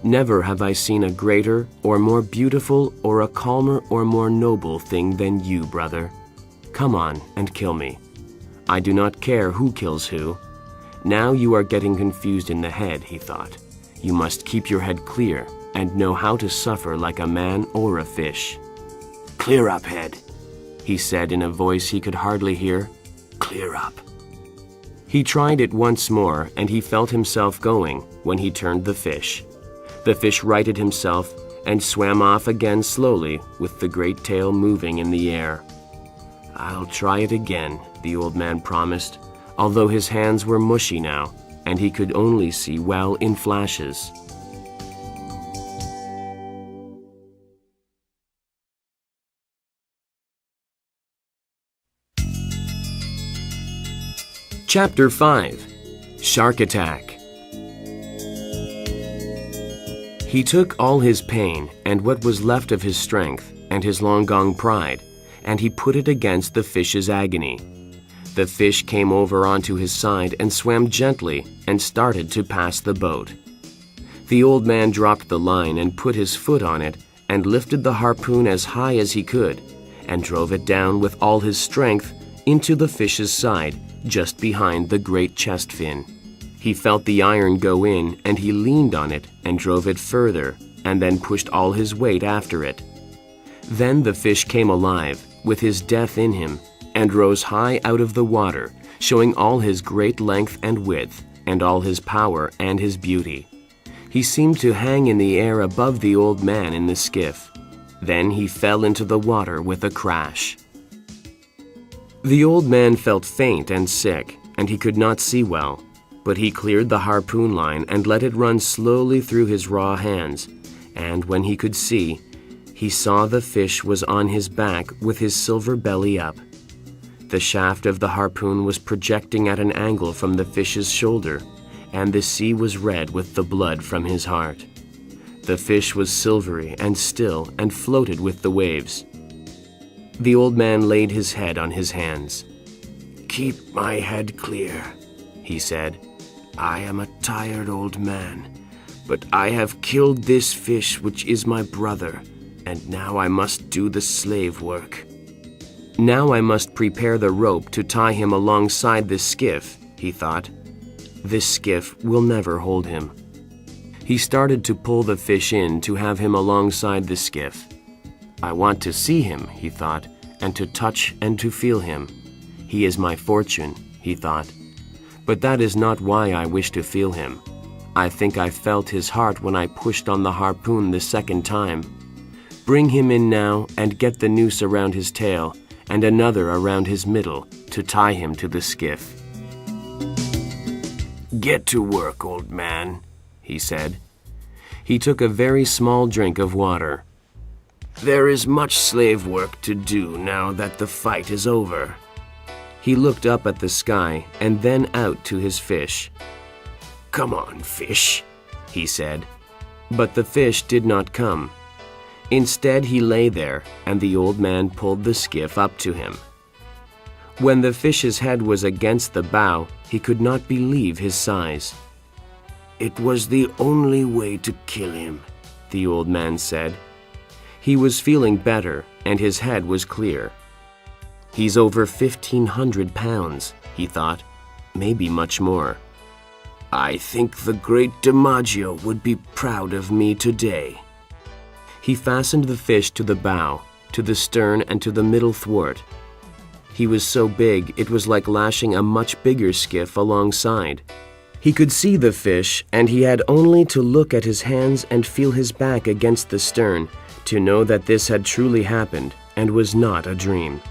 Never have I seen a greater or more beautiful or a calmer or more noble thing than you, brother. Come on and kill me. I do not care who kills who. Now you are getting confused in the head," he thought. "You must keep your head clear and know how to suffer like a man or a fish." "Clear up, head," he said in a voice he could hardly hear. "Clear up." He tried it once more, and he felt himself going when he turned the fish. The fish righted himself and swam off again slowly with the great tail moving in the air. "I'll try it again," the old man promised, although his hands were mushy now, and he could only see well in flashes. Chapter 5. Shark Attack. He took all his pain and what was left of his strength and his long-gone pride, and he put it against the fish's agony. The fish came over onto his side and swam gently and started to pass the boat. The old man dropped the line and put his foot on it and lifted the harpoon as high as he could and drove it down with all his strength into the fish's side just behind the great chest fin. He felt the iron go in and he leaned on it and drove it further and then pushed all his weight after it. Then the fish came alive with his death in him and rose high out of the water, showing all his great length and width and all his power and his beauty. He seemed to hang in the air above the old man in the skiff. Then he fell into the water with a crash. The old man felt faint and sick, and he could not see well, but he cleared the harpoon line and let it run slowly through his raw hands, and when he could see, he saw the fish was on his back with his silver belly up. The shaft of the harpoon was projecting at an angle from the fish's shoulder, and the sea was red with the blood from his heart. The fish was silvery and still and floated with the waves. The old man laid his head on his hands. "Keep my head clear," he said. "I am a tired old man, but I have killed this fish which is my brother, and now I must do the slave work. Now I must prepare the rope to tie him alongside the skiff," he thought. "This skiff will never hold him." He started to pull the fish in to have him alongside the skiff. "I want to see him," he thought, "and to touch and to feel him. He is my fortune," he thought. "But that is not why I wish to feel him. I think I felt his heart when I pushed on the harpoon the second time. Bring him in now and get the noose around his tail and another around his middle to tie him to the skiff." "Get to work, old man," he said. He took a very small drink of water. "There is much slave work to do now that the fight is over." He looked up at the sky and then out to his fish. "Come on, fish," he said. But the fish did not come. Instead, he lay there, and the old man pulled the skiff up to him. When the fish's head was against the bow, he could not believe his size. "It was the only way to kill him," the old man said. He was feeling better, and his head was clear. "He's over 1,500 pounds, he thought, maybe much more. "I think the great DiMaggio would be proud of me today." He fastened the fish to the bow, to the stern, and to the middle thwart. He was so big it was like lashing a much bigger skiff alongside. He could see the fish, and he had only to look at his hands and feel his back against the stern to know that this had truly happened and was not a dream.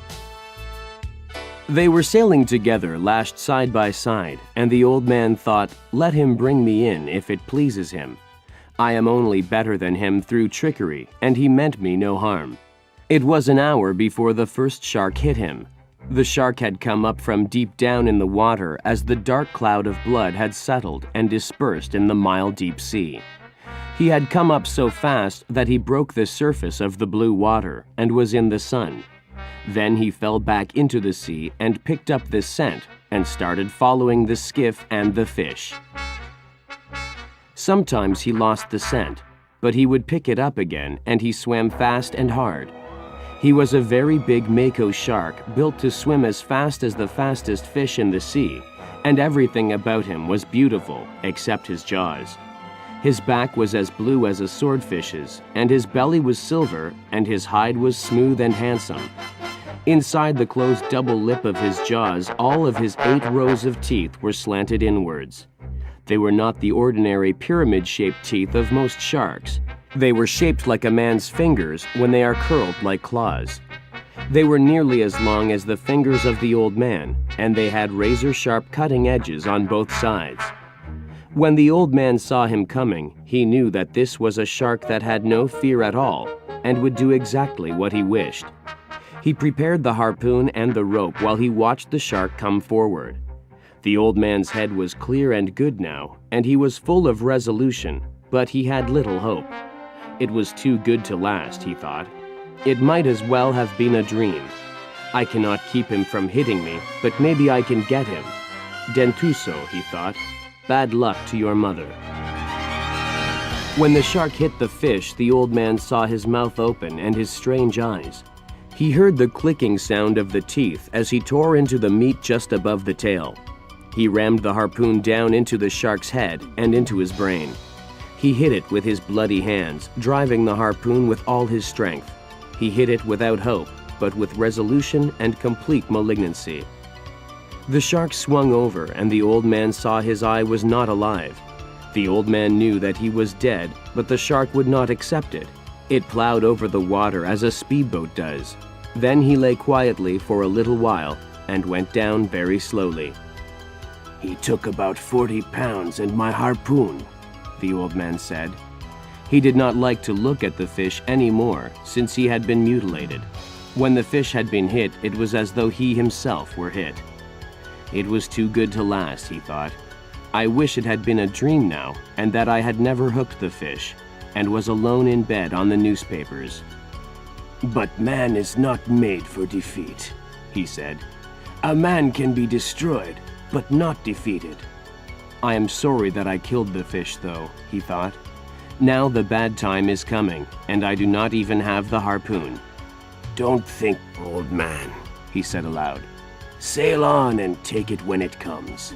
They were sailing together, lashed side by side, and the old man thought, "Let him bring me in if it pleases him. I am only better than him through trickery, and he meant me no harm." It was an hour before the first shark hit him. The shark had come up from deep down in the water as the dark cloud of blood had settled and dispersed in the mile-deep sea. He had come up so fast that he broke the surface of the blue water and was in the sun. Then he fell back into the sea and picked up the scent and started following the skiff and the fish. Sometimes he lost the scent, but he would pick it up again and he swam fast and hard. He was a very big mako shark built to swim as fast as the fastest fish in the sea, and everything about him was beautiful except his jaws. His back was as blue as a swordfish's, and his belly was silver, and his hide was smooth and handsome. Inside the closed double lip of his jaws, all of his 8 rows of teeth were slanted inwards. They were not the ordinary pyramid-shaped teeth of most sharks. They were shaped like a man's fingers when they are curled like claws. They were nearly as long as the fingers of the old man, and they had razor-sharp cutting edges on both sides. When the old man saw him coming, he knew that this was a shark that had no fear at all and would do exactly what he wished. He prepared the harpoon and the rope while he watched the shark come forward. The old man's head was clear and good now, and he was full of resolution, but he had little hope. It was too good to last, he thought. It might as well have been a dream. I cannot keep him from hitting me, but maybe I can get him. Dentuso, he thought. Bad luck to your mother. When the shark hit the fish, the old man saw his mouth open and his strange eyes. He heard the clicking sound of the teeth as he tore into the meat just above the tail. He rammed the harpoon down into the shark's head and into his brain. He hit it with his bloody hands, driving the harpoon with all his strength. He hit it without hope, but with resolution and complete malignancy. The shark swung over, and the old man saw his eye was not alive. The old man knew that he was dead, but the shark would not accept it. It plowed over the water as a speedboat does. Then he lay quietly for a little while and went down very slowly. "He took about 40 pounds and my harpoon," the old man said. He did not like to look at the fish anymore, since he had been mutilated. When the fish had been hit, it was as though he himself were hit. It was too good to last, he thought. I wish it had been a dream now, and that I had never hooked the fish, and was alone in bed on the newspapers. "But man is not made for defeat," he said. "A man can be destroyed, but not defeated." I am sorry that I killed the fish, though, he thought. Now the bad time is coming, and I do not even have the harpoon. "Don't think, old man," he said aloud. "Sail on and take it when it comes."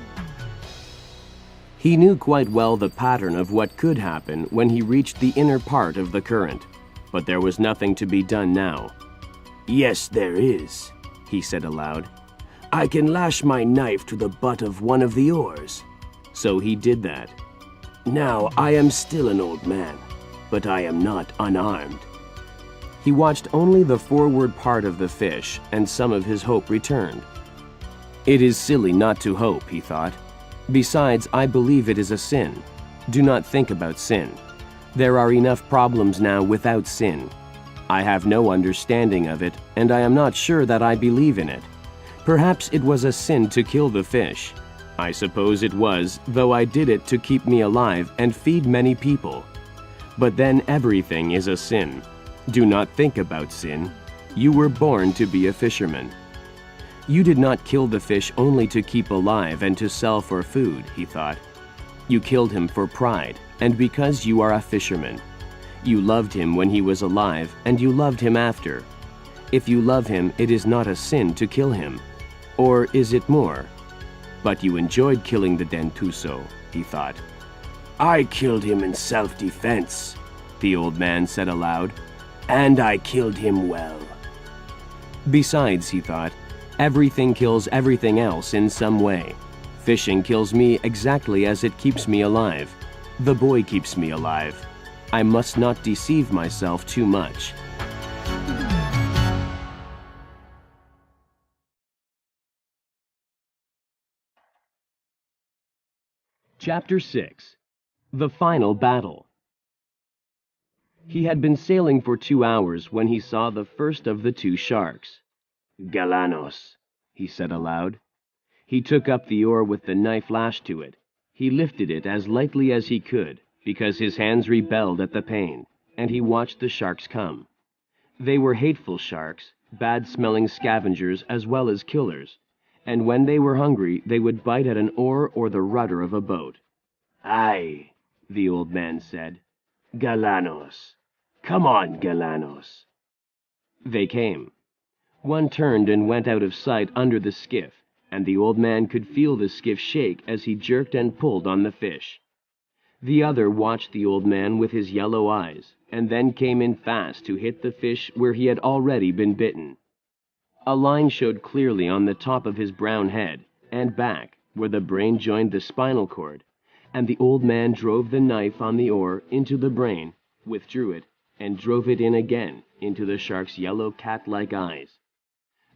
He knew quite well the pattern of what could happen when he reached the inner part of the current, but there was nothing to be done now. "Yes, there is," he said aloud. "I can lash my knife to the butt of one of the oars." So he did that. "Now I am still an old man, but I am not unarmed." He watched only the forward part of the fish, and some of his hope returned. It is silly not to hope, he thought. Besides, I believe it is a sin. Do not think about sin. There are enough problems now without sin. I have no understanding of it, and I am not sure that I believe in it. Perhaps it was a sin to kill the fish. I suppose it was, though I did it to keep me alive and feed many people. But then everything is a sin. Do not think about sin. You were born to be a fisherman. You did not kill the fish only to keep alive and to sell for food, he thought. You killed him for pride, and because you are a fisherman. You loved him when he was alive, and you loved him after. If you love him, it is not a sin to kill him. Or is it more? But you enjoyed killing the dentuso, he thought. I killed him in self-defense, the old man said aloud. And I killed him well. Besides, he thought, everything kills everything else in some way. Fishing kills me exactly as it keeps me alive. The boy keeps me alive. I must not deceive myself too much. Chapter 6. The Final Battle. He had been sailing for 2 hours when he saw the first of the 2 sharks. Galanos, he said aloud. He took up the oar with the knife lashed to it. He lifted it as lightly as he could, because his hands rebelled at the pain, and he watched the sharks come. They were hateful sharks, bad-smelling scavengers as well as killers, and when they were hungry they would bite at an oar or the rudder of a boat. Aye, The old man said. Galanos. Come on, Galanos. They came. One turned and went out of sight under the skiff, and the old man could feel the skiff shake as he jerked and pulled on the fish. The other watched the old man with his yellow eyes, and then came in fast to hit the fish where he had already been bitten. A line showed clearly on the top of his brown head, and back, where the brain joined the spinal cord, and the old man drove the knife on the oar into the brain, withdrew it, and drove it in again into the shark's yellow cat-like eyes.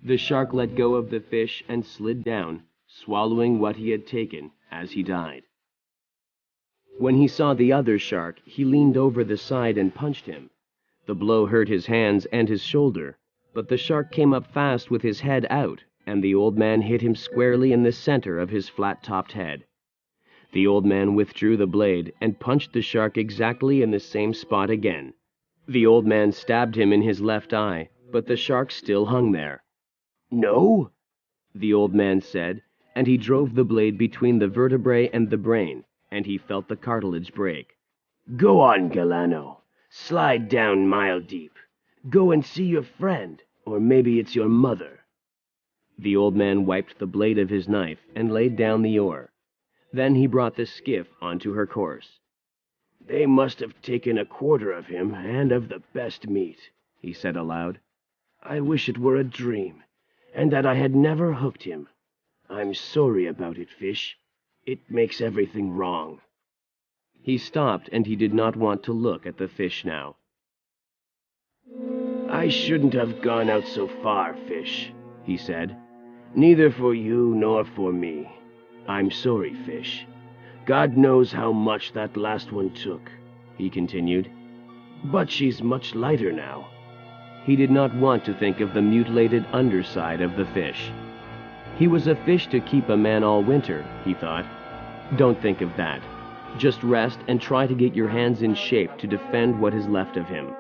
The shark let go of the fish and slid down, swallowing what he had taken as he died. When he saw the other shark, he leaned over the side and punched him. The blow hurt his hands and his shoulder, but the shark came up fast with his head out, and the old man hit him squarely in the center of his flat-topped head. The old man withdrew the blade and punched the shark exactly in the same spot again. The old man stabbed him in his left eye, but the shark still hung there. No? The old man said, and he drove the blade between the vertebrae and the brain, and he felt the cartilage break. Go on, Galano. Slide down mile deep. Go and see your friend, or maybe it's your mother. The old man wiped the blade of his knife and laid down the oar. Then he brought the skiff onto her course. They must have taken a quarter of him, and of the best meat, he said aloud. I wish it were a dream, and that I had never hooked him. I'm sorry about it, fish. It makes everything wrong. He stopped, and he did not want to look at the fish now. I shouldn't have gone out so far, fish, he said. Neither for you nor for me. I'm sorry, fish. God knows how much that last one took, he continued. But she's much lighter now. He did not want to think of the mutilated underside of the fish. He was a fish to keep a man all winter, he thought. Don't think of that. Just rest and try to get your hands in shape to defend what is left of him.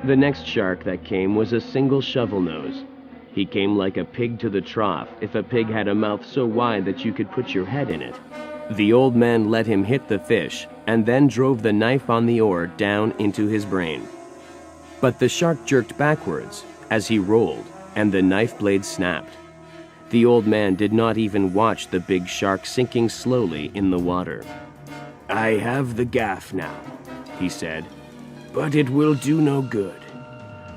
The next shark that came was a single shovel-nose. He came like a pig to the trough if a pig had a mouth so wide that you could put your head in it. The old man let him hit the fish and then drove the knife on the oar down into his brain. But the shark jerked backwards as he rolled, and the knife blade snapped. The old man did not even watch the big shark sinking slowly in the water. I have the gaff now, he said, but it will do no good.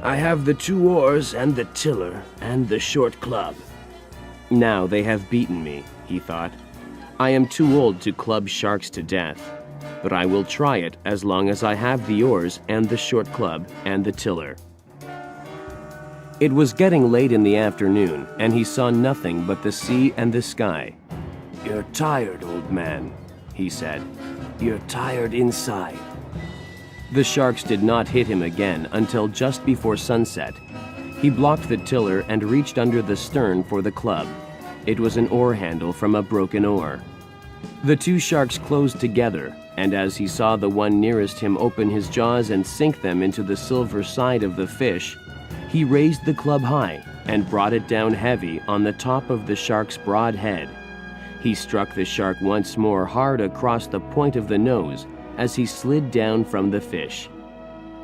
I have the 2 oars and the tiller and the short club. Now they have beaten me, he thought. I am too old to club sharks to death, but I will try it as long as I have the oars and the short club and the tiller. It was getting late in the afternoon, and he saw nothing but the sea and the sky. You're tired, old man, he said. You're tired inside. The sharks did not hit him again until just before sunset. He blocked the tiller and reached under the stern for the club. It was an oar handle from a broken oar. The 2 sharks closed together, and as he saw the one nearest him open his jaws and sink them into the silver side of the fish, he raised the club high and brought it down heavy on the top of the shark's broad head. He struck the shark once more hard across the point of the nose as he slid down from the fish.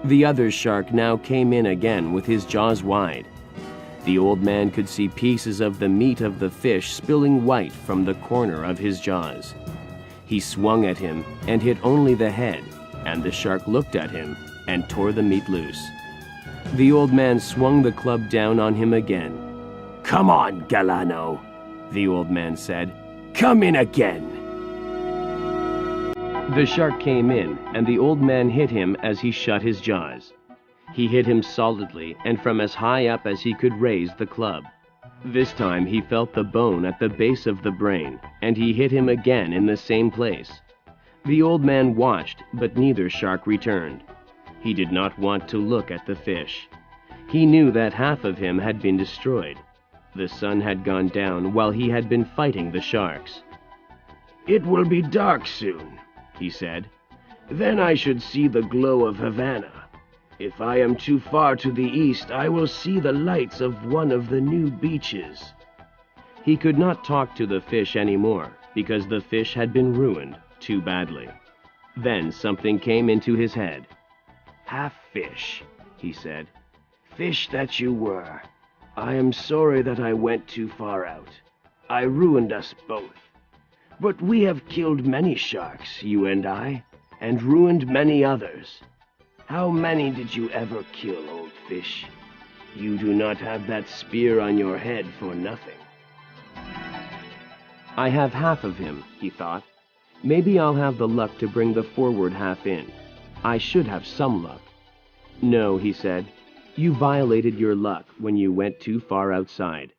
The other shark now came in again with his jaws wide. The old man could see pieces of the meat of the fish spilling white from the corner of his jaws. He swung at him and hit only the head, and the shark looked at him and tore the meat loose. The old man swung the club down on him again. Come on, Galano, the old man said. Come in again. The shark came in, and the old man hit him as he shut his jaws. He hit him solidly and from as high up as he could raise the club. This time he felt the bone at the base of the brain, and he hit him again in the same place. The old man watched, but neither shark returned. He did not want to look at the fish. He knew that half of him had been destroyed. The sun had gone down while he had been fighting the sharks. It will be dark soon, he said. Then I should see the glow of Havana. If I am too far to the east, I will see the lights of one of the new beaches." He could not talk to the fish anymore, because the fish had been ruined too badly. Then something came into his head. "Half fish," he said. "Fish that you were. I am sorry that I went too far out. I ruined us both. But we have killed many sharks, you and I, and ruined many others. How many did you ever kill, old fish? You do not have that spear on your head for nothing." "I have half of him," he thought. "Maybe I'll have the luck to bring the forward half in. I should have some luck." "No," he said. "You violated your luck when you went too far outside."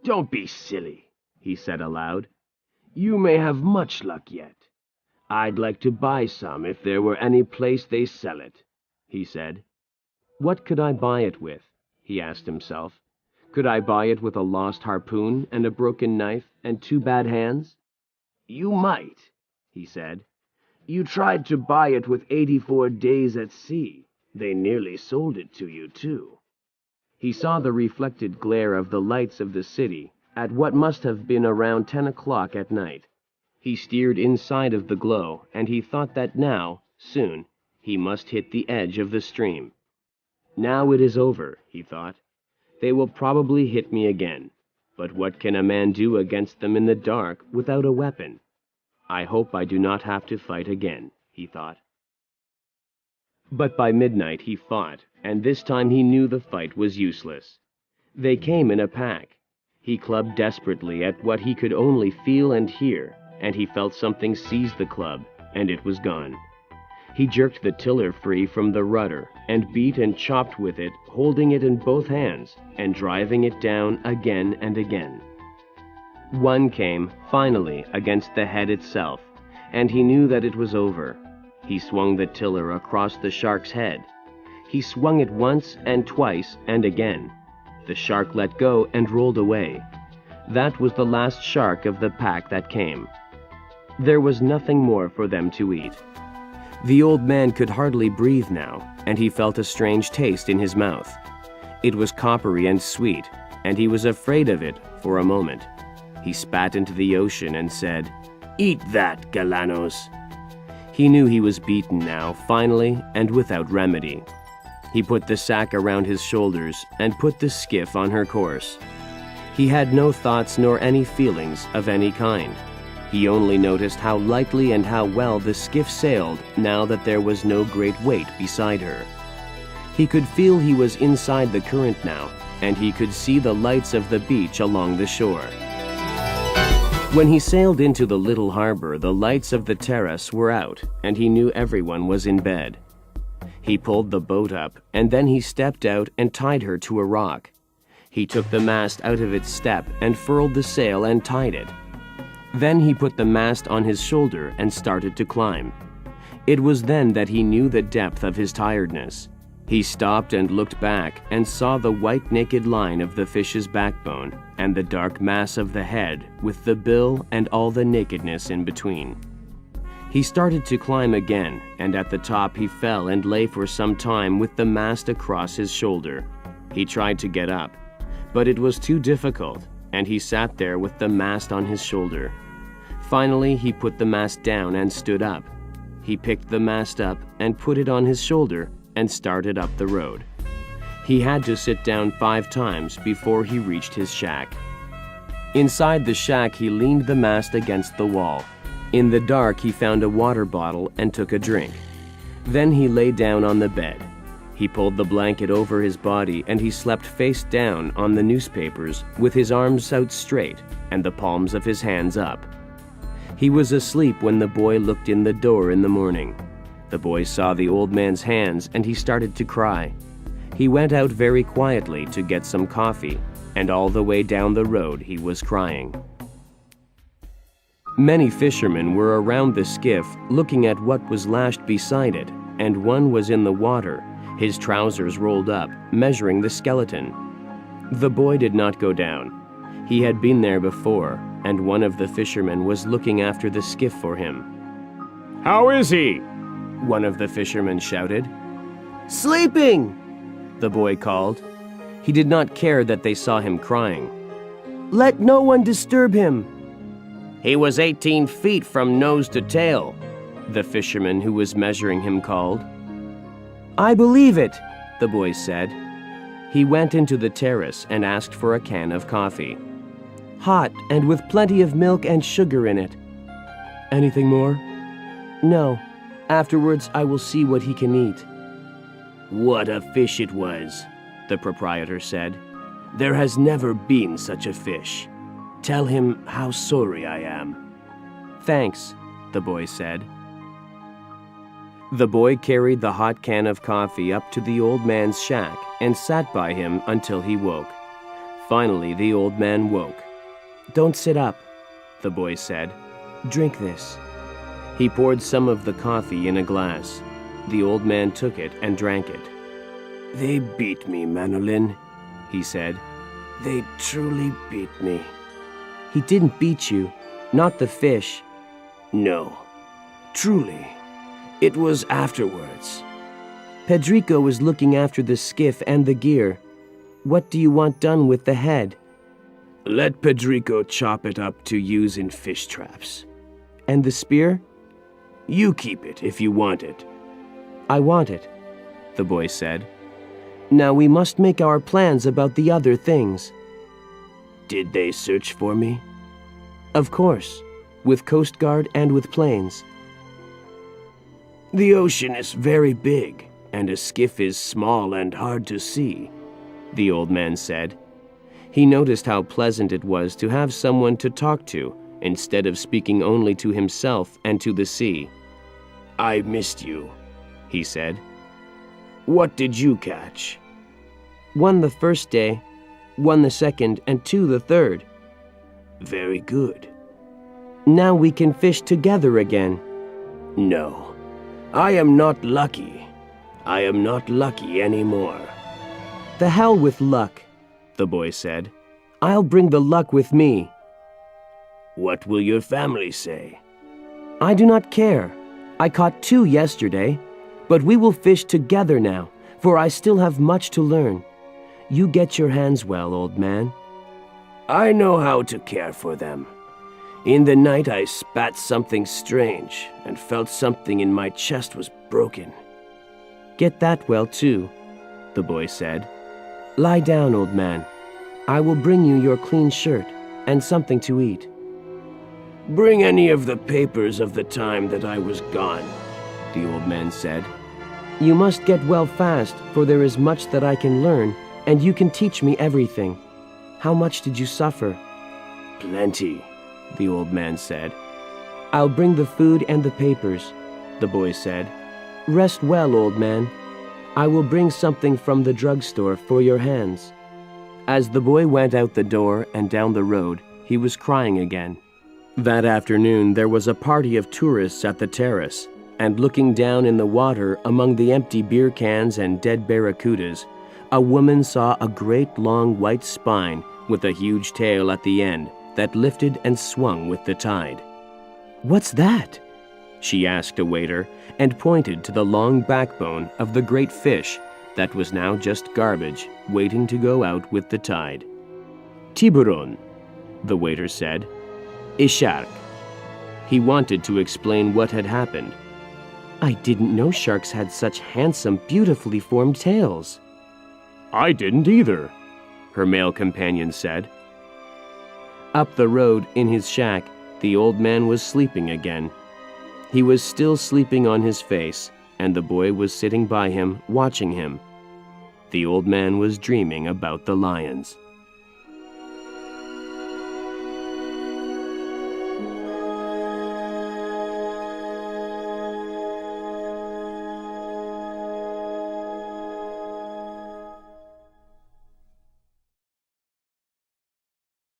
"Don't be silly," he said aloud. "You may have much luck yet. I'd like to buy some if there were any place they sell it," he said. What could I buy it with? He asked himself. Could I buy it with a lost harpoon and a broken knife and 2 bad hands? "You might," he said. "You tried to buy it with 84 days at sea. They nearly sold it to you, too." He saw the reflected glare of the lights of the city at what must have been around 10 o'clock at night. He steered inside of the glow, and he thought that now, soon, he must hit the edge of the stream. "Now it is over," he thought. "They will probably hit me again. But what can a man do against them in the dark without a weapon? I hope I do not have to fight again," he thought. But by midnight he fought, and this time he knew the fight was useless. They came in a pack. He clubbed desperately at what he could only feel and hear, and he felt something seize the club, and it was gone. He jerked the tiller free from the rudder, and beat and chopped with it, holding it in both hands, and driving it down again and again. One came, finally, against the head itself, and he knew that it was over. He swung the tiller across the shark's head. He swung it once and twice and again. The shark let go and rolled away. That was the last shark of the pack that came. There was nothing more for them to eat. The old man could hardly breathe now, and he felt a strange taste in his mouth. It was coppery and sweet, and he was afraid of it for a moment. He spat into the ocean and said, "Eat that, Galanos." He knew he was beaten now, finally, and without remedy. He put the sack around his shoulders and put the skiff on her course. He had no thoughts nor any feelings of any kind. He only noticed how lightly and how well the skiff sailed now that there was no great weight beside her. He could feel he was inside the current now, and he could see the lights of the beach along the shore. When he sailed into the little harbor, the lights of the terrace were out, and he knew everyone was in bed. He pulled the boat up, and then he stepped out and tied her to a rock. He took the mast out of its step and furled the sail and tied it. Then he put the mast on his shoulder and started to climb. It was then that he knew the depth of his tiredness. He stopped and looked back and saw the white naked line of the fish's backbone and the dark mass of the head with the bill and all the nakedness in between. He started to climb again, and at the top he fell and lay for some time with the mast across his shoulder. He tried to get up, but it was too difficult, and he sat there with the mast on his shoulder. Finally, he put the mast down and stood up. He picked the mast up and put it on his shoulder and started up the road. He had to sit down 5 times before he reached his shack. Inside the shack, he leaned the mast against the wall. In the dark, he found a water bottle and took a drink. Then he lay down on the bed. He pulled the blanket over his body and he slept face down on the newspapers with his arms out straight and the palms of his hands up. He was asleep when the boy looked in the door in the morning. The boy saw the old man's hands and he started to cry. He went out very quietly to get some coffee, and all the way down the road he was crying. Many fishermen were around the skiff looking at what was lashed beside it, and one was in the water, his trousers rolled up, measuring the skeleton. The boy did not go down. He had been there before, and one of the fishermen was looking after the skiff for him. "How is he?" One of the fishermen shouted. Sleeping!" the boy called. He did not care that they saw him crying. "Let no one disturb him." "He was 18 feet from nose to tail," the fisherman who was measuring him called. "I believe it," the boy said. He went into the terrace and asked for a can of coffee. "Hot and with plenty of milk and sugar in it." "Anything more?" "No. Afterwards I will see what he can eat." "What a fish it was," the proprietor said. "There has never been such a fish. Tell him how sorry I am." "Thanks," the boy said. The boy carried the hot can of coffee up to the old man's shack and sat by him until he woke. Finally, the old man woke. "Don't sit up," the boy said. "Drink this." He poured some of the coffee in a glass. The old man took it and drank it. "They beat me, Manolin," he said. "They truly beat me." "He didn't beat you, not the fish." "No, truly. It was afterwards." "Pedrico was looking after the skiff and the gear. What do you want done with the head?" "Let Pedrico chop it up to use in fish traps." "And the spear?" "You keep it if you want it." "I want it," the boy said. "Now we must make our plans about the other things." "Did they search for me?" "Of course, with Coast Guard and with planes." "The ocean is very big, and a skiff is small and hard to see," the old man said. He noticed how pleasant it was to have someone to talk to, instead of speaking only to himself and to the sea. "I missed you," he said. "What did you catch?" "One the first day, one the second, and two the third." "Very good." "Now we can fish together again." "No. I am not lucky. I am not lucky anymore." "The hell with luck," the boy said. "I'll bring the luck with me." "What will your family say?" "I do not care. I caught 2 yesterday, but we will fish together now, for I still have much to learn. You get your hands well, old man." "I know how to care for them. In the night I spat something strange and felt something in my chest was broken." "Get that well too," the boy said. "Lie down, old man. I will bring you your clean shirt and something to eat." "Bring any of the papers of the time that I was gone," the old man said. "You must get well fast, for there is much that I can learn, and you can teach me everything. How much did you suffer?" "Plenty," the old man said. "I'll bring the food and the papers," the boy said. "Rest well, old man. I will bring something from the drugstore for your hands." As the boy went out the door and down the road, he was crying again. That afternoon there was a party of tourists at the terrace, and looking down in the water among the empty beer cans and dead barracudas, a woman saw a great long white spine with a huge tail at the end that lifted and swung with the tide. "What's that?" she asked a waiter, and pointed to the long backbone of the great fish that was now just garbage waiting to go out with the tide. "Tiburon," the waiter said. "A shark." He wanted to explain what had happened. "I didn't know sharks had such handsome, beautifully formed tails." "I didn't either," her male companion said. Up the road, in his shack, the old man was sleeping again. He was still sleeping on his face, and the boy was sitting by him, watching him. The old man was dreaming about the lions.